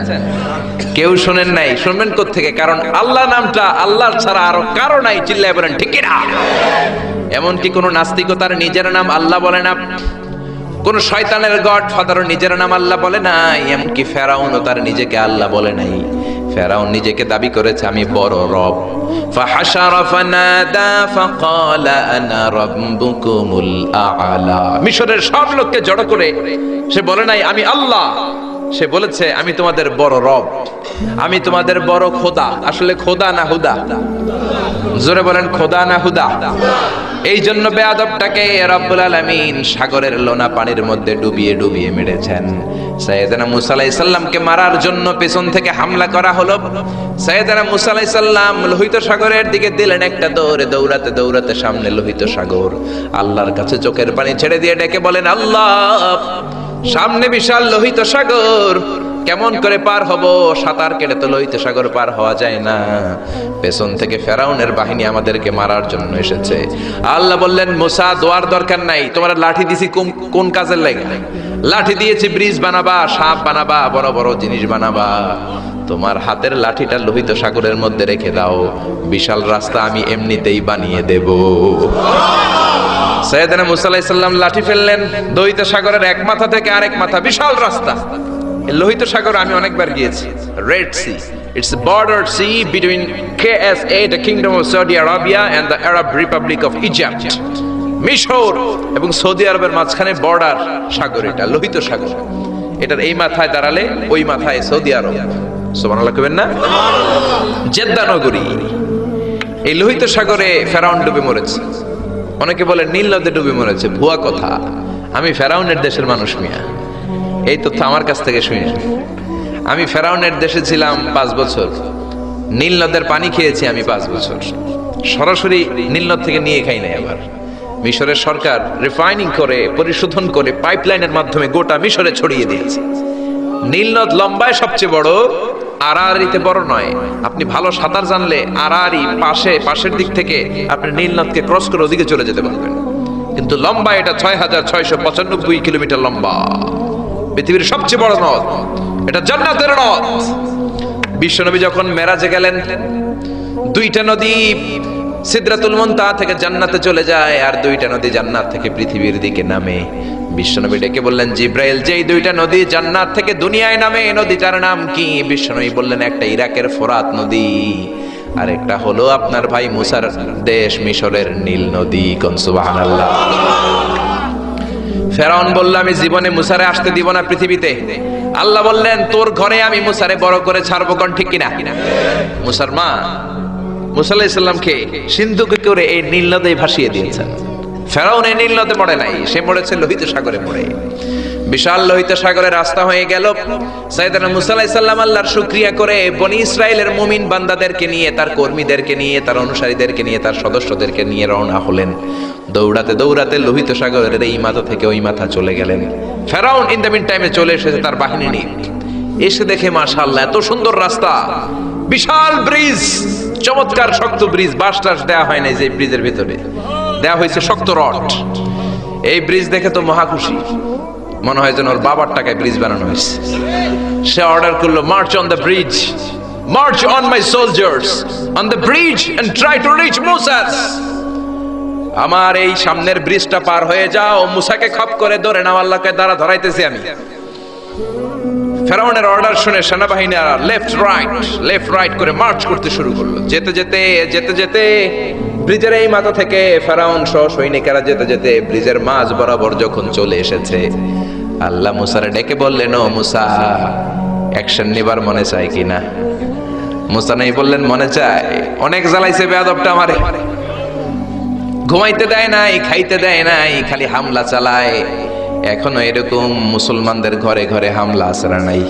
কেউ শুনেন নাই। শুনবেন কোত্থেকে? কারণ আল্লাহ নামটা আল্লাহ ছাড়া আরো কারো নাই। চিল্লায় বলেন ঠিক কিনা? এমনকি কোন নাস্তিকও তার নিজের নাম আল্লাহ বলে না, কোন শয়তানের গড ফাদারও নিজের নাম আল্লাহ বলে নাই, এমনকি ফেরাউনও তার নিজেকে আল্লাহ বলে নাই। ফেরাউন নিজেকে দাবি করেছে আমি বড় রব। ফাহাশারা ফানাদা ফাকালা আনা রাব্বুকুমুল আ'লা। মিশরের সব লোককে জড়ো করে সে বলে নাই আমি আল্লাহ, সে বলেছে আমি তোমাদের বড় রব, আমি তোমাদের বড় খোদা। আসলে খোদা না হুদা? জোরে বলেন খোদা না হুদা? এই জন্য বেয়াদবটাকে রব্বুল আলামিন সাগরের লোনা পানির মধ্যে ডুবিয়ে ডুবিয়ে মেরেছেন। সাইয়েদনা মুসা আলাইহিস সালামকে মারার জন্য পেছন থেকে হামলা করা হলো। সাইয়েদনা মুসা আলাইহিস সালাম লোহিত সাগরের দিকে দিলেন একটা দৌড়ে, দৌড়াতে দৌড়াতে সামনে লোহিত সাগর। আল্লাহর কাছে চোখের পানি ছেড়ে দিয়ে ডেকে বলেন আল্লাহ, সামনে বিশাল লোহিত সাগর, কেমন করে পার হব? সাঁতার কেটে তো লোহিত সাগর পার হওয়া যায় না। পেছন থেকে ফেরাউনের বাহিনী আমাদেরকে মারার জন্য এসেছে। আল্লাহ বললেন মুসা দোয়ার দরকার নাই, তোমার লাঠি দিছি কোন কাজের লাগে? লাঠি দিয়েছি ব্রিজ বানাবা, সাপ বানাবা, বড় বড় জিনিস বানাবা। তোমার হাতের লাঠিটা লোহিত সাগরের মধ্যে রেখে দাও, বিশাল রাস্তা আমি এমনিতেই বানিয়ে দেব। সাইয়েদনা মুসা আলাইহিস সালাম লাঠি ফেললেন, লোহিত সাগরের এক মাথা থেকে আরেক মাথা বিশাল রাস্তা। লোহিত সাগর আমি অনেকবার গিয়েছি। Red Sea, it's a bordered sea between KSA, the Kingdom of Saudi Arabia, and the Arab Republic of Egypt. মিশর এবং সৌদি আরবের মাঝখানে বর্ডার সাগর, এটা লোহিত সাগর। এটার এই মাথায় দাঁড়ালে ওই মাথায় সৌদি আরব। সুবহানাল্লাহ কইবেন না? জেদ্দা নগরী। এই লোহিত সাগরে ফেরাউন ডুবে মরেছে। অনেকে বলে নীল নদে ডুবে মরেছে, ভুয়া কথা। আমি ফেরাউনের দেশের মানুষ মিয়া, এই তথ্য আমার কাছ থেকে শুনে। আমি ফেরাউনের দেশে ছিলাম 5 বছর, নীল নদের পানি খেয়েছি আমি 5 বছর। সরাসরি নীল নদ থেকে নিয়ে খাই নাই। আবার মিশরের সরকার রিফাইনিং করে পরিশোধন করে পাইপলাইনের মাধ্যমে গোটা মিশরে ছড়িয়ে দিয়েছে। নীল নদ লম্বায় সবচেয়ে বড়, আড়াআড়িতে বড় নয়। আপনি ভালো সাঁতার জানলে আড়াআড়ি পাশের দিক থেকে আপনি নীল নদকে ক্রস করে ওদিকে চলে যেতে পারবেন, কিন্তু লম্বা এটা 6695 কিলোমিটার লম্বা, পৃথিবীর সবচেয়ে বড় নদ। এটা জান্নাতের নদ। বিশ্বনবী যখন মেরাজে গেলেন, 2টা নদী সিদরাতুল মুনতাহা থেকে জান্নাতে চলে যায়, আর 2টা নদী জান্নাত থেকে পৃথিবীর দিকে নামে। বিশ্বনবী ডেকে বললেন জিব্রাইল, যেই 2টা নদী জান্নাত থেকে দুনিয়ায় নামে, নদীটার নাম কি? বিশ্বনবী বললেন একটা ইরাকের ফোরাত নদী, আর একটা হলো আপনার ভাই মুসার দেশ মিশরের নীল নদী। কোন সুবহানাল্লাহ। ফেরাউন বলল আমি জীবনে মুসারে আসতে দিব না পৃথিবীতে। আল্লাহ বললেন তোর ঘরে আমি মুসারে বড় করে ছাড়বো। কোন ঠিক কিনা? মুসার মা মুসা আলাইহিস সালামকে সিন্ধুকে করে এই নীল নদে ভাসিয়ে দিয়েছেন। ফেরাউন এই নীল নদে মরে নাই, সে মরেছে লোহিত সাগরে মরে। বিশাল লোহিত সাগরে রাস্তা হয়ে গেল। সাইয়েদনা মুসা আলাইহিস সালাম আল্লাহর শুকরিয়া করে বনি ইসরাইলের মুমিন বান্দাদেরকে নিয়ে, তার কর্মীদেরকে নিয়ে, তার অনুসারীদেরকে নিয়ে, তার সদস্যদেরকে নিয়ে রওনা হলেন। দৌড়াতে দৌড়াতে লোহিত সাগরের এই মাথা থেকে ওই মাথা চলে গেলেন। ফেরাউন ইন দ্য মিন টাইমে চলে এসেছে তার বাহিনী নিয়ে। এসে দেখে মাশাআল্লাহ এত সুন্দর রাস্তা, বিশাল ব্রিজ, চমৎকার শক্ত ব্রিজ, বাঁশ টাস দেওয়া হয় না, যে ব্রিজের ভিতরে দেওয়া হয়েছে শক্ত রড। এই ব্রিজ দেখে তো মহা খুশি, মনে হয় যেন ওর বাবার টাকায় ব্রিজ বানানো হয়েছে। সে অর্ডার করলো march on the bridge, march on my soldiers on the bridge and try to reach Musa's. আমার এই সামনের ব্রিজটা পার হয়ে যাও, মুসাকে খপ করে ধরে নাও, আল্লাহকে দ্বারা ধরাইতেছি আমি। ফেরাউনের অর্ডার শুনে সেনাবাহিনীরা লেফট রাইট করে মার্চ করতে শুরু করলো। যেতে যেতে যেতে যেতে ব্রিজের এই মাথা থেকে ফেরাউন সহ সৈনিকেরা যেতে যেতে ব্রিজের মাঝ বরাবর যখন চলে এসেছে, আল্লাহ মুসারে ডেকে বললেন ও মুসা, অ্যাকশন নেবার মনে চায় কিনা? মুসা নেই বললেন মনে চায়। অনেক জ্বালাইছে বেয়াদবটা আমারে, ঘুমাইতে দেয় নাই, খাইতে দেয় নাই, খালি হামলা চালায়। এখনো এরকম মুসলমানদের ঘরে ঘরে হামলা আসরা নাই।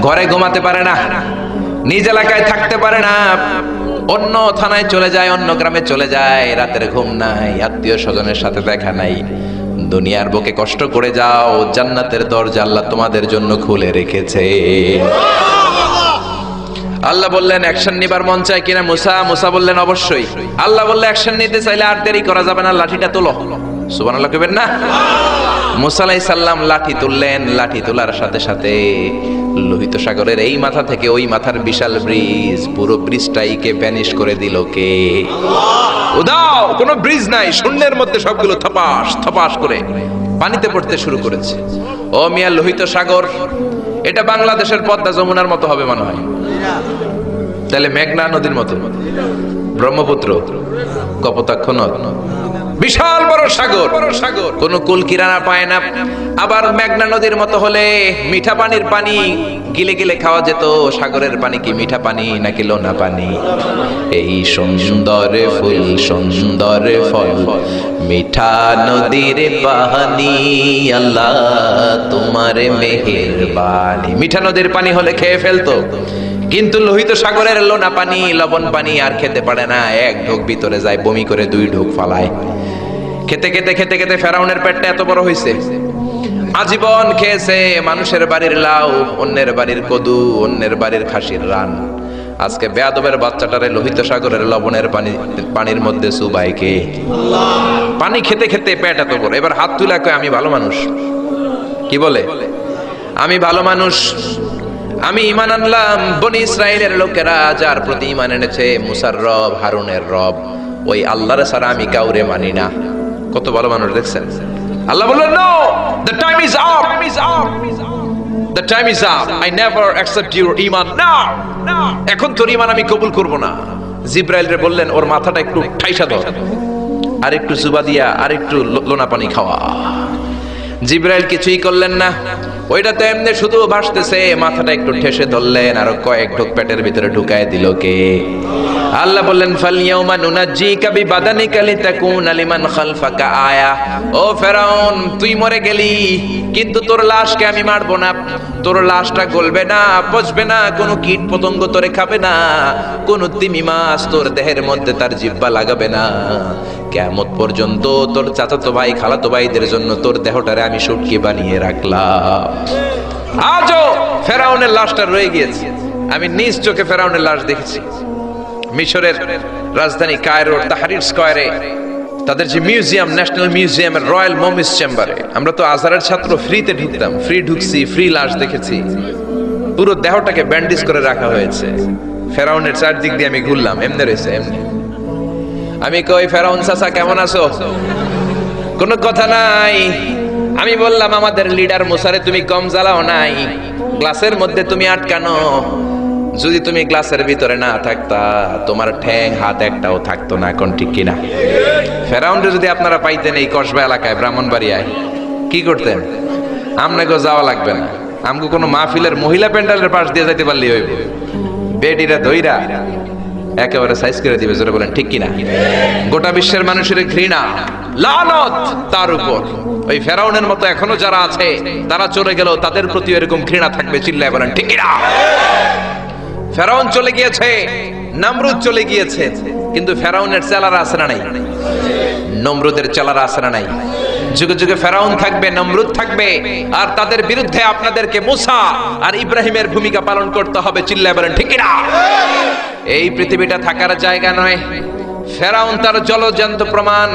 ঘরে ঘুমাতে পারে না, নিজ এলাকায় থাকতে পারে না, অন্য থানায় চলে যায়, অন্য গ্রামে চলে যায়, রাতের ঘুম নাই, আত্মীয় স্বজনের সাথে দেখা নাই। দুনিয়ার বুকে কষ্ট করে যাও, জান্নাতের দরজা আল্লাহ তোমাদের জন্য খুলে রেখেছে। আল্লাহ বললেন অ্যাকশন নিবার মন চায় কিনা মুসা? মুসা বললেন অবশ্যই। আল্লাহ বললেন অ্যাকশন নিতে চাইলে আর দেরি করা যাবে না, লাঠিটা তোলো। সুবহানাল্লাহ কইবেন না? মুসা আলাইহিস সালাম লাঠি তুললেন। লাঠি তোলার সাথে সাথে লোহিত সাগরের এই মাথা থেকে ওই মাথার বিশাল ব্রিজ, পুরো ব্রিজটাইকে ভ্যানিশ করে দিল কে? উদাও, কোনো ব্রিজ নাই, শূন্যের মধ্যে সবগুলো থপাস থপাস করে পানিতে পড়তে শুরু করেছে। ও মিয়া, লোহিত সাগর এটা বাংলাদেশের পদ্মা যমুনার মতো হবে মনে হয়? তাহলে মেঘনা নদীর মতো, ব্রহ্মপুত্র, কপোতাক্ষ নদ, বিশাল বড় সাগর, কোন কুল কিনারা পায় না। আবার মেঘনা নদীর মতো হলে মিঠা পানির পানি গিলে গিলে খাওয়া যেত। সাগরের পানি কি মিঠা পানি নাকি লোনা পানি? এই সুন্দর ফুল সুন্দর ফল মিঠা নদীর পানি, আল্লাহ তোমার মেহেরবানি। মিঠা নদীর পানি হলে খেয়ে ফেলতো, কিন্তু লোহিত সাগরের লোনা পানি, লবণ পানি আর খেতে পারে না। এক ঢোক ভিতরে যায়, বমি করে 2 ঢোক ফালায়। খেতে খেতে খেতে খেতে ফেরাউনের পেটটা এত বড় হয়েছে, আজীবন খেয়েছে মানুষের বাড়ির লাউ, অন্যের বাড়ির কদু, অন্যের বাড়ির খাসির রান। আজকে বেয়াদবের বাচ্চাটারে লোহিত সাগরের লবণের পানির মধ্যে সুবাইকে পানি খেতে খেতে পেট এত বড়। এবার হাত তুলে কয় আমি ভালো মানুষ। কি বলে? আমি ভালো মানুষ, আমি ঈমান আনলাম। বনি ইসরাইলের লোকেরা যার প্রতি ঈমান এনেছে, মুসার রব, হারুনের রব, ওই আল্লাহর ছাড়া আমি কাউরে মানি না। কত ভালো মানুষ দেখছেন? আল্লাহ বললেন no, the time is up, the time is up, I never accept your ঈমান now, এখন তোর ঈমান আমি কবুল করব না। জিব্রাইল রে বললেন ওর মাথাটা একটু ঠাইসা দাও, আর একটু জুবা দিয়া, আর একটু লোনা পানি খাওয়া। জিব্রাইল কিছুই করলেন না, ওইটা তো এমনি শুধু ভাসতেছে। মাথাটা একটু ঠেসে ধরলেন, আর কয়েক ঢোক পেটের ভিতরে ঢুকায় দিল কে? আল্লাহ বললেন ফালইয়াউমা নুনাজ্জিকা বিবাদানিকা লিতাকুনা লিমান খালফাকা আয়া। ও ফেরাউন, তুই মরে গেলি, কিন্তু তোর লাশকে আমি মারবো না। তোর লাশটা গলবে না, পচবে না, কোনো কীট পতঙ্গ তোরে খাবে না, কোনো তিমি মাছ তোর দেহের মধ্যে তার জিহ্বা লাগাবে না। কিয়ামত পর্যন্ত তোর চাচাতো ভাই, খালাতো ভাইদের জন্য তোর দেহটারে আমি শুটকি বানিয়ে রাখলাম। আজও ফেরাউনের লাশটা রয়ে গিয়েছে। আমি নিজ চোখে ফেরাউনের লাশ দেখেছি। মিশরের রাজধানী কায়রোর তাহরির স্কয়ারে তাদের যে মিউজিয়াম, ন্যাশনাল মিউজিয়ামের রয়্যাল মমিস চেম্বারে, আমরা তো আজহারের ছাত্র, ফ্রিতে ঢুকতাম, ফ্রি ঢুকছি, ফ্রি লাশ দেখেছি। পুরো দেহটাকে ব্যান্ডেজ করে রাখা হয়েছে। ফেরাউনের চারদিক দিয়ে আমি ঘুরলাম, এমনি রয়েছে এমনি। আমি কই ফেরাউন চাচা কেমন আছো? কোনো কথা নাই। আমি বললাম আমাদের লিডার মুসারে তুমি কম জ্বালাও নাই, গ্লাসের মধ্যে তুমি আটকানো। যদি তুমি গ্লাসের ভিতরে না থাকতা, তোমার ঠ্যাং হাত একটাও থাকতো না। কোন ঠিক কিনা? ফেরাউনরে যদি আপনারা পাইতেন এই কসবা এলাকায়, ব্রাহ্মণবাড়িয়ায়, কি করতেন? আমনাকে যাওয়া লাগবে না, আমগো কোনো মাহফিলের মহিলা প্যান্ডেলের পাশ দিয়ে যাইতে পারলি হইব। বেডিরা ধইরা একেবারে সাইজ করে দিবে। জোরে বলেন ঠিক কিনা? গোটা বিশ্বের মানুষের ঘৃণা, লানত তার উপর। ওই ফেরাউনের মতো এখনো যারা আছে, তারা চলে গেল, তাদের প্রতি এরকম ঘৃণা থাকবে। চিল্লায় বলেন ঠিক কিনা? ফেরাউন চলে গিয়েছে, নমরুদ চলে গিয়েছে, কিন্তু ফেরাউনের চেলারা আছে না নাই? নমরুদের চেলারা আছে না নাই? যুগে যুগে ফেরাউন থাকবে, নমরুদ থাকবে, আর তাদের বিরুদ্ধে আপনাদেরকে মুসা আর ইব্রাহিমের ভূমিকা পালন করতে হবে। চিল্লায় বলেন ঠিক কিনা? এই পৃথিবীটা থাকার জায়গা নয়। ফেরাউন তার জলজ্যান্ত প্রমাণ।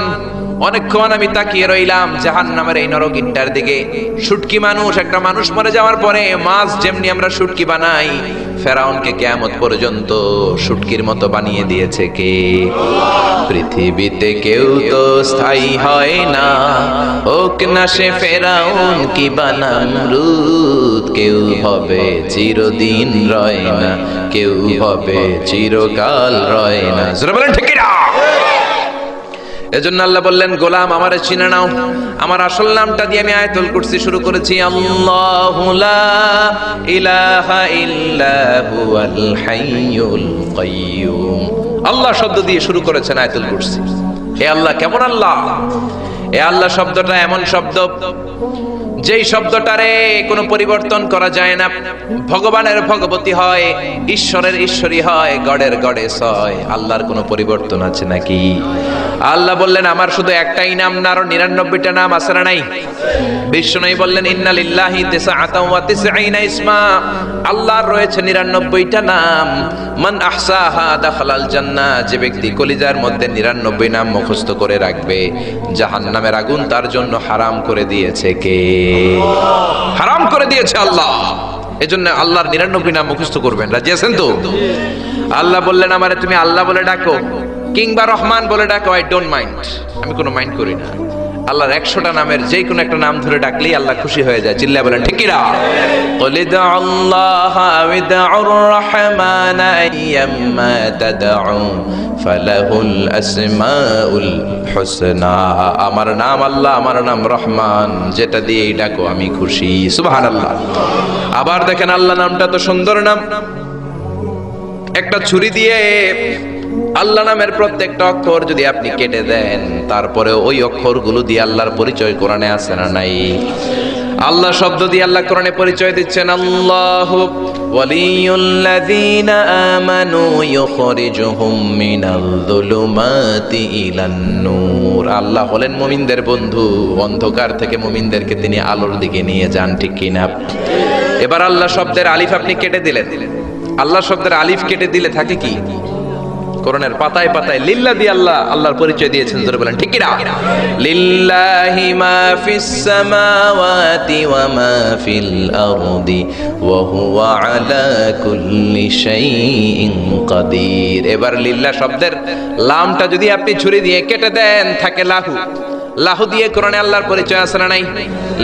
অনেকক্ষণ আমি তাকিয়ে রইলাম জাহান্নামের এই নরকিনটার দিকে। শুটকি মানুষ, একটা মানুষ মরে যাওয়ার পরে মাছ যেমনি আমরা শুটকি বানাই, ফেরাউনকে কিয়ামত পর্যন্ত শুটকির মতো বানিয়ে দিয়েছে কে? পৃথিবীতে কেউ তো স্থায়ী হয় না, হোক না সে ফেরাউন কি বা নমরুদ। কেউ হবে চিরদিন রয় না, কেউ হবে চিরকাল রয় না। জোরে বলেন ঠিক কিনা? এজন্য আল্লাহ বললেন গোলাম আমারে চিনে নাও। আমার আসল নামটা দিয়ে আমি আয়াতুল কুরসি শুরু করেছি। আল্লাহু লা ইলাহা ইল্লা হুয়াল হাইয়ুল কাইয়্যুম। আল্লাহ শব্দ দিয়ে শুরু করেছেন আয়াতুল কুরসি। এ আল্লাহ কেমন আল্লাহ? এ আল্লাহ শব্দটা এমন শব্দ যেই শব্দটারে কোনো পরিবর্তন করা যায় না, ভগবানের ভগবতী হয়, ঈশ্বরের ঈশ্বরী হয়, গডের গডেস হয়। আল্লাহর কোনো পরিবর্তন আছে নাকি? আল্লাহ বললেন আমার শুধু একটাই নাম না, আরো 99টা নাম আছে না নাই? বিষ্ণু বললেন ইন্না লিল্লাহি তিসআতাও ওয়া তিসঈনা ইসমা, আল্লাহর রয়েছে 99টা নাম। মান আহসাহা দাখালাল জান্নাহ, যে ব্যক্তি কলিজার মধ্যে 99 নাম মুখস্থ করে রাখবে, জাহান্নামের আগুন তার জন্য হারাম করে দিয়েছে কে? হারাম করে দিয়েছে আল্লাহ। এজন্য আল্লাহর 99 নাম মুখস্থ করবেন। রাজি আছেন তো? আল্লাহ বললেন আমারে তুমি আল্লাহ বলে ডাকো কিংবা রহমান বলে ডাকো, আই ডোন্ট মাইন্ড, আমি কোনো মাইন্ড করি না। আল্লাহর 100টা নামের যে কোনো একটা নাম ধরে ডাকলেই আল্লাহ খুশি হয়ে যায়। চিল্লায় বলেন ঠিক কি না? ক্বালিদা আল্লাহ ওয়াদাউর রহমান আইয়াম্মা তাদউ ফালাহুল আসমাউল হুসনা, আমার নাম আল্লাহ, আমার নাম রহমান, যেটা দিয়েই ডাকো আমি খুশি। সুবহানাল্লাহ। আবার দেখেন আল্লাহ নামটা তো সুন্দর নাম। একটা ছুরি দিয়ে আল্লাহ নামের প্রত্যেকটা অক্ষর যদি আপনি কেটে দেন, তারপরে ওই অক্ষরগুলো দিয়ে আল্লাহর পরিচয় কোরআনে আছে না নাই? আল্লাহ শব্দ দিয়ে আল্লাহ কোরআনে পরিচয় দিচ্ছেন, আল্লাহু ওয়ালিয়ুল্লাযীনা আমানু ইউখরিজুহুম মিনাল যুলুমাতি ইলান নূর। আল্লাহ হলেন মুমিনদের বন্ধু, অন্ধকার থেকে মুমিনদেরকে তিনি আলোর দিকে নিয়ে যান। ঠিক কি না? এবার আল্লাহ শব্দের আলিফ আপনি কেটে দিলেন। আল্লাহ শব্দের আলিফ কেটে দিলে থাকে কি? কোরআনের পাতায় পাতায় লিল্লাহ দিয়ে আল্লাহ আল্লাহর পরিচয় দিয়েছেন। জোরে বলেন ঠিক কি না? লিল্লাহি মা ফিস সামাওয়াতি ওয়া মা ফিল আরদি ওয়া হুয়া আলা কুল্লি শাইইন কাদির। এবার লিল্লাহ শব্দের লামটা যদি আপনি ছুরি দিয়ে কেটে দেন, থাকে লাহু। লাহু দিয়ে কোরআনে আল্লাহর পরিচয় আছে না নাই?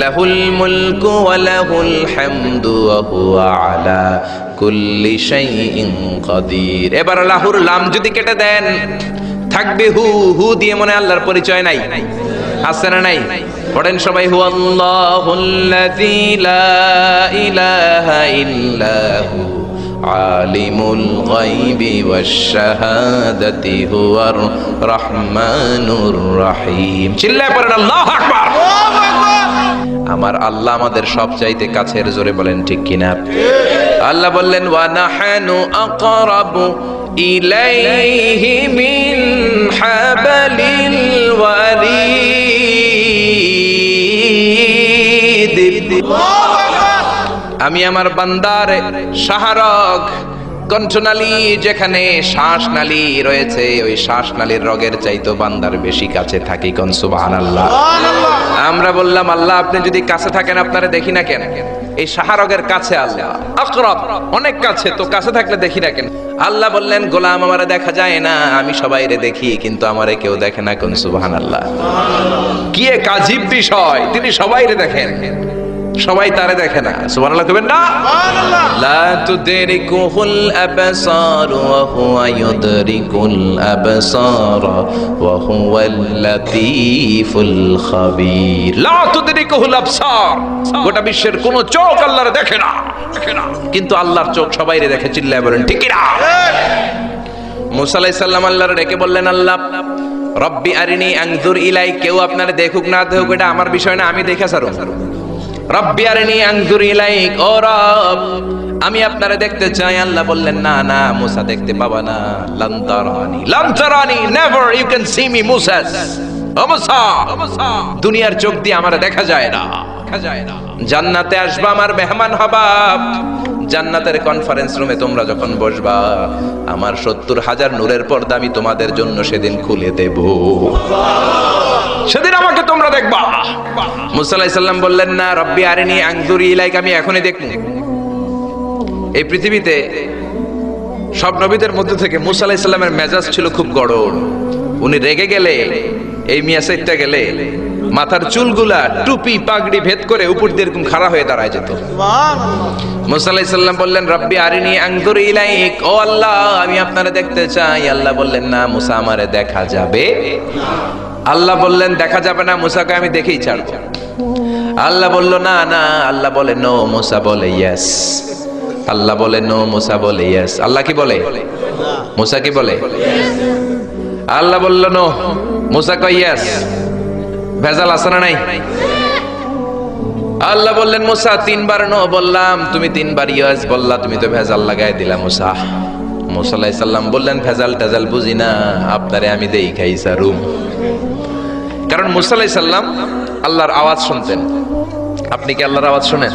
লাহুল মুলকু ওয়া লাহুল হামদু ওয়া হুয়া আলা কুল্লি শাইইন কাদির। এবার লাহুর লাম যদি কেটে দেন, থাকবে হু। হু দিয়ে মনে আল্লাহর পরিচয় নাই? আছে না নাই? পড়েন সবাই, হু আল্লাহুল্লাযী লা ইলাহা ইল্লাহু আলিমুল গায়বি ওয়াশ শাহাদাতি হুয়ার রহমানুর রহিম। চিল্লায় পড়েন আল্লাহু আকবার। আমার আল্লাহ আমাদের সবচাইতে কাছের। জোরে বলেন ঠিক কিনা? আল্লাহ বললেন ওয়া নাহানু আকরাবু ইলাইহি মিন হাবলিল ওয়ারিদ। আমি আমার বান্দার শাহরগ কণ্ঠনালী, যেখানে শ্বাসনালী রয়েছে, ওই শ্বাসনালীর রগের চাইতো বান্দার বেশি কাছে থাকি। কোন সুবহানাল্লাহ। আমরা বললাম আল্লাহ আপনি যদি কাছে থাকেন আপনারা দেখি না কেন? এই শাহরগের কাছে আল্লাহ আকরাব, অনেক কাছে, তো কাছে থাকলে দেখি না কেন? আল্লাহ বললেন গোলাম আমারে দেখা যায় না, আমি সবাইরে দেখি কিন্তু আমারে কেউ দেখে না। কোন সুবহানাল্লাহ। কি এক আজীব বিষয়, তিনি সবাইরে দেখেন, সবাই তারে দেখে না। সুবহানাল্লাহ কইবেন না? সুবহানাল্লাহ। লা তুদরিকুহুল আবসার ওয়া হুয়া ইউদরিকুল আবসার ওয়া হুয়াল লাতীফুল খাবীর। লা তুদরিকুহুল আবসার, গোটা বিশ্বের কোন চোখ আল্লাহর দেখে না, কিন্তু আল্লাহর চোখ সবাইরে দেখে। চিল্লায় বলেন ঠিক কি না? মুসা আলাইহিস সালাম আল্লাহর ডেকে বললেন, আল্লাহ রব্বি আরিনি আনজুর ইলাইক। কেউ আপনারে দেখুক না দেখুক এটা আমার বিষয় না, আমি দেখে ছাড়ব। রব্বি আরিনি আনজুর ইলাইক, ও রব আমি আপনারে দেখতে চাই। আল্লাহ বললেন না না মুসা দেখতে পাবা না। লান তারানি, লান তারানি, never you can see me Musa. ও মুসা, দুনিয়ার চোখ দিয়ে আমারে দেখা যায় না। জান্নাতে আসবা, আমার মেহমান হবা। জান্নাতের কনফারেন্স রুমে তোমরা যখন বসবা, আমার 70,000 নূরের পর্দা আমি তোমাদের জন্য সেদিন খুলে দেব। সেদিন আমাকে তোমরা দেখবা। মুসা আলাইহিস সালাম বললেন না রব্বি আরিনি আনজুরি ইলাইক, আমি এখনই দেখব। এই পৃথিবীতে সব নবীদের মধ্যে থেকে মুসা আলাইহিস সালামের মেজাজ ছিল খুব গড়ন। উনি রেগে গেলে, এই মিয়া সাইটটা গেলে মাথার চুলগুলা টুপি পাগড়ি ভেদ করে উপর দিয়ে এরকম খাড়া হয়ে দাঁড়ায় যেত। মুসা আলাইহিস সালাম বললেন রব্বি আরিনি আনজুর ইলাইক, ও আল্লাহ আমি আপনারে দেখতে চাই। আল্লাহ বললেন না মুসা আমারে দেখা যাবে। আল্লাহ বললেন দেখা যাবে না। মুসাকে আমি দেখেই ছাড়ব। আল্লাহ বলল না না। আল্লাহ বলে নো, মুসা বলে ইয়েস। আল্লাহ বলে নো, মুসা বলে ইয়েস। আল্লাহ কি বলে? মুসা কি বলে? আল্লাহ বলল নো, মুসা কয় ইয়েস। ভেজাল আছে না নাই? আল্লাহ বললেন মুসা 3 বার নো বললাম, তুমি 3 বার ইয়েস বললা, তুমি তো ভেজাল লাগাই দিলা মুসা। মুসা আলাইহিস সালাম বললেন ভেজাল টেজাল বুঝি না, আপনারে আমি দেই খাইছা রুম। কারণ মুসা আলাইহিস সালাম আল্লাহর আওয়াজ শুনতেন। আপনি কি আল্লাহর আওয়াজ শুনেন?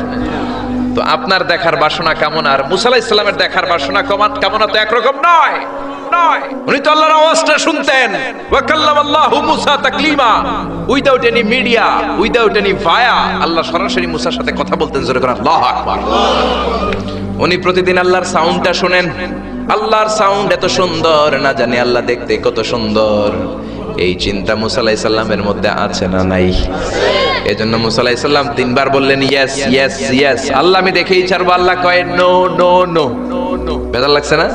তো আপনার দেখার বাসনা কেমন আর মুসা আলাইহিস সালামের দেখার বাসনা কেমন তো একরকম নয়। উনি তো আল্লাহর আওয়াজটা শুনতেন। ওয়া কাল্লামাল্লাহু মুসা তাকলিমা, without any media, without any via, Allah সরাসরি মুসার সাথে কথা বলতেন। জোরে করে আল্লাহু আকবার। উনি প্রতিদিন আল্লাহর সাউন্ডটা শুনেন। আল্লাহর সাউন্ড এত সুন্দর, না জানি আল্লাহ দেখতে কত সুন্দর। এই চিন্তা মুসা আলাইহিস সালামের মধ্যে আছে না নাই? এজন্য মুসা আলাইহিস সালাম 3 বার বললেন ইয়েস ইয়েস ইয়েস, আল্লাহ আমি দেখেই ছাড়বো। আল্লাহ কয় নো নো নো। বেজার লাগছে না?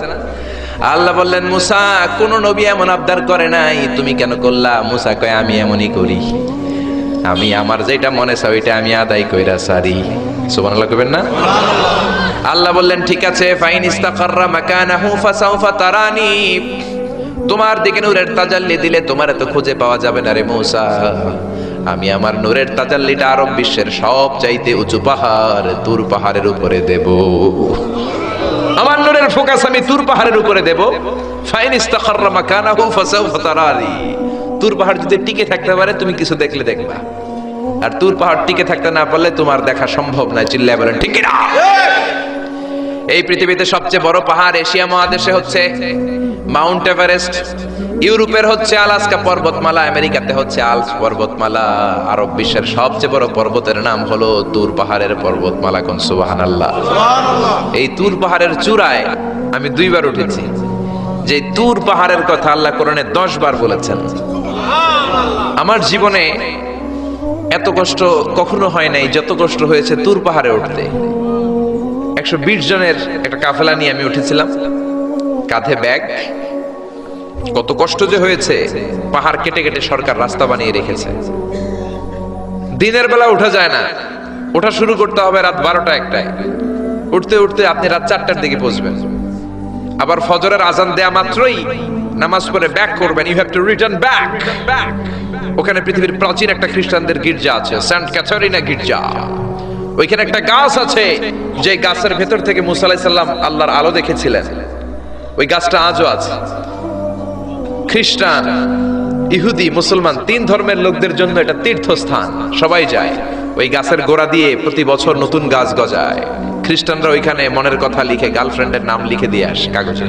আল্লাহ বললেন মুসা কোন নবী এমন আবদার করে নাই, তুমি কেন করলা? মুসা কয় আমি এমনই করি, আমি আমার যেটা মনে চাই ওইটা আমি আদায় কইরা সারি। সুবহানাল্লাহ কইবেন না? আল্লাহ বললেন ঠিক আছে, ফাইন ইস্তাকাররা মাকানাহু ফাসাউফা তারানি, তোমার দিকে নূরের তাজাল্লি দিলে তোমার এত খুঁজে পাওয়া যাবে না রে মুসা। আমি আমার নূরের তাজাল্লিটা আরব বিশ্বের সব চাইতে উঁচু পাহাড় তুর পাহাড়ের উপরে দেব। আমার নূরের ফোকাস আমি তুর পাহাড়ের উপরে দেব। ফাইন ইস্তাকাররা মাকানাহু ফাসাউফা তারানি, তুর পাহাড় যদি টিকে থাকতে পারে তুমি কিছু দেখলে দেখবা, আর তুর পাহাড় টিকে থাকতে না পারলে তোমার দেখা সম্ভব নয়। চিল্লায় বলেন ঠিক না? এই পৃথিবীতে সবচেয়ে বড় পাহাড় এশিয়া মহাদেশে হচ্ছে মাউন্ট এভারেস্ট, ইউরোপের হচ্ছে আলাস্কা পর্বতমালা, আমেরিকাতে হচ্ছে আল্পস পর্বতমালা, আরব বিশ্বের সবচেয়ে বড় পর্বতের নাম হলো তুর পাহাড়ের পর্বতমালা। কোন সুবহানাল্লাহ। এই তুর পাহাড়ের চূড়ায় আমি 2 বার উঠেছি। যে তুর পাহাড়ের কথা আল্লাহ কোরআনে 10 বার বলেছেন। আমার জীবনে এত কষ্ট কখনো হয় নাই যত কষ্ট হয়েছে তুর পাহাড়ে উঠতে। 120 জনের একটা কাফেলা নিয়ে আমি উঠেছিলাম, কাঁধে ব্যাগ। কত কষ্ট যে হয়েছে, পাহাড় কেটে কেটে সরকার রাস্তা বানিয়ে রেখেছে। দিনের বেলা উঠা যায় না, ওঠা শুরু করতে হবে রাত 12টা 1টায়। উঠতে উঠতে আপনি রাত 4টার দিকে পৌঁছবেন। আবার ফজরের আজান দেয়া মাত্রই নামাজ পড়ে ব্যাক করবেন। You have to return back. ওখানে পৃথিবীর প্রাচীন একটা খ্রিস্টানদের গির্জা আছে, সেন্ট ক্যাথারিনা গির্জা। ওইখানে একটা গাছ আছে, যে গাছের ভেতর থেকে মুসা আলাইহিস সালাম আল্লাহর আলো দেখেছিলেন। ওই গাছটা আজও আছে। খ্রিস্টান, ইহুদি, মুসলমান 3 ধর্মের লোকদের জন্য এটা তীর্থস্থান, সবাই যায়। ওই গাছের গোড়া দিয়ে প্রতি বছর নতুন গাছ গজায়। খ্রিস্টানরা ওইখানে মনের কথা লিখে, গার্লফ্রেন্ডের নাম লিখে দিয়ে আসে কাগজে,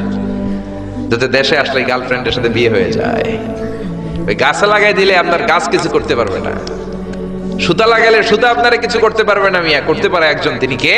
যাতে দেশে আসলে গার্লফ্রেন্ডের সাথে বিয়ে হয়ে যায়। ওই গাছে লাগাই দিলে আপনার গাছ কিছু করতে পারবে না। সুতা লাগালে সুতা আপনারা কিছু করতে পারবে না, মিয়া করতে পারে একজন, তিনি কে?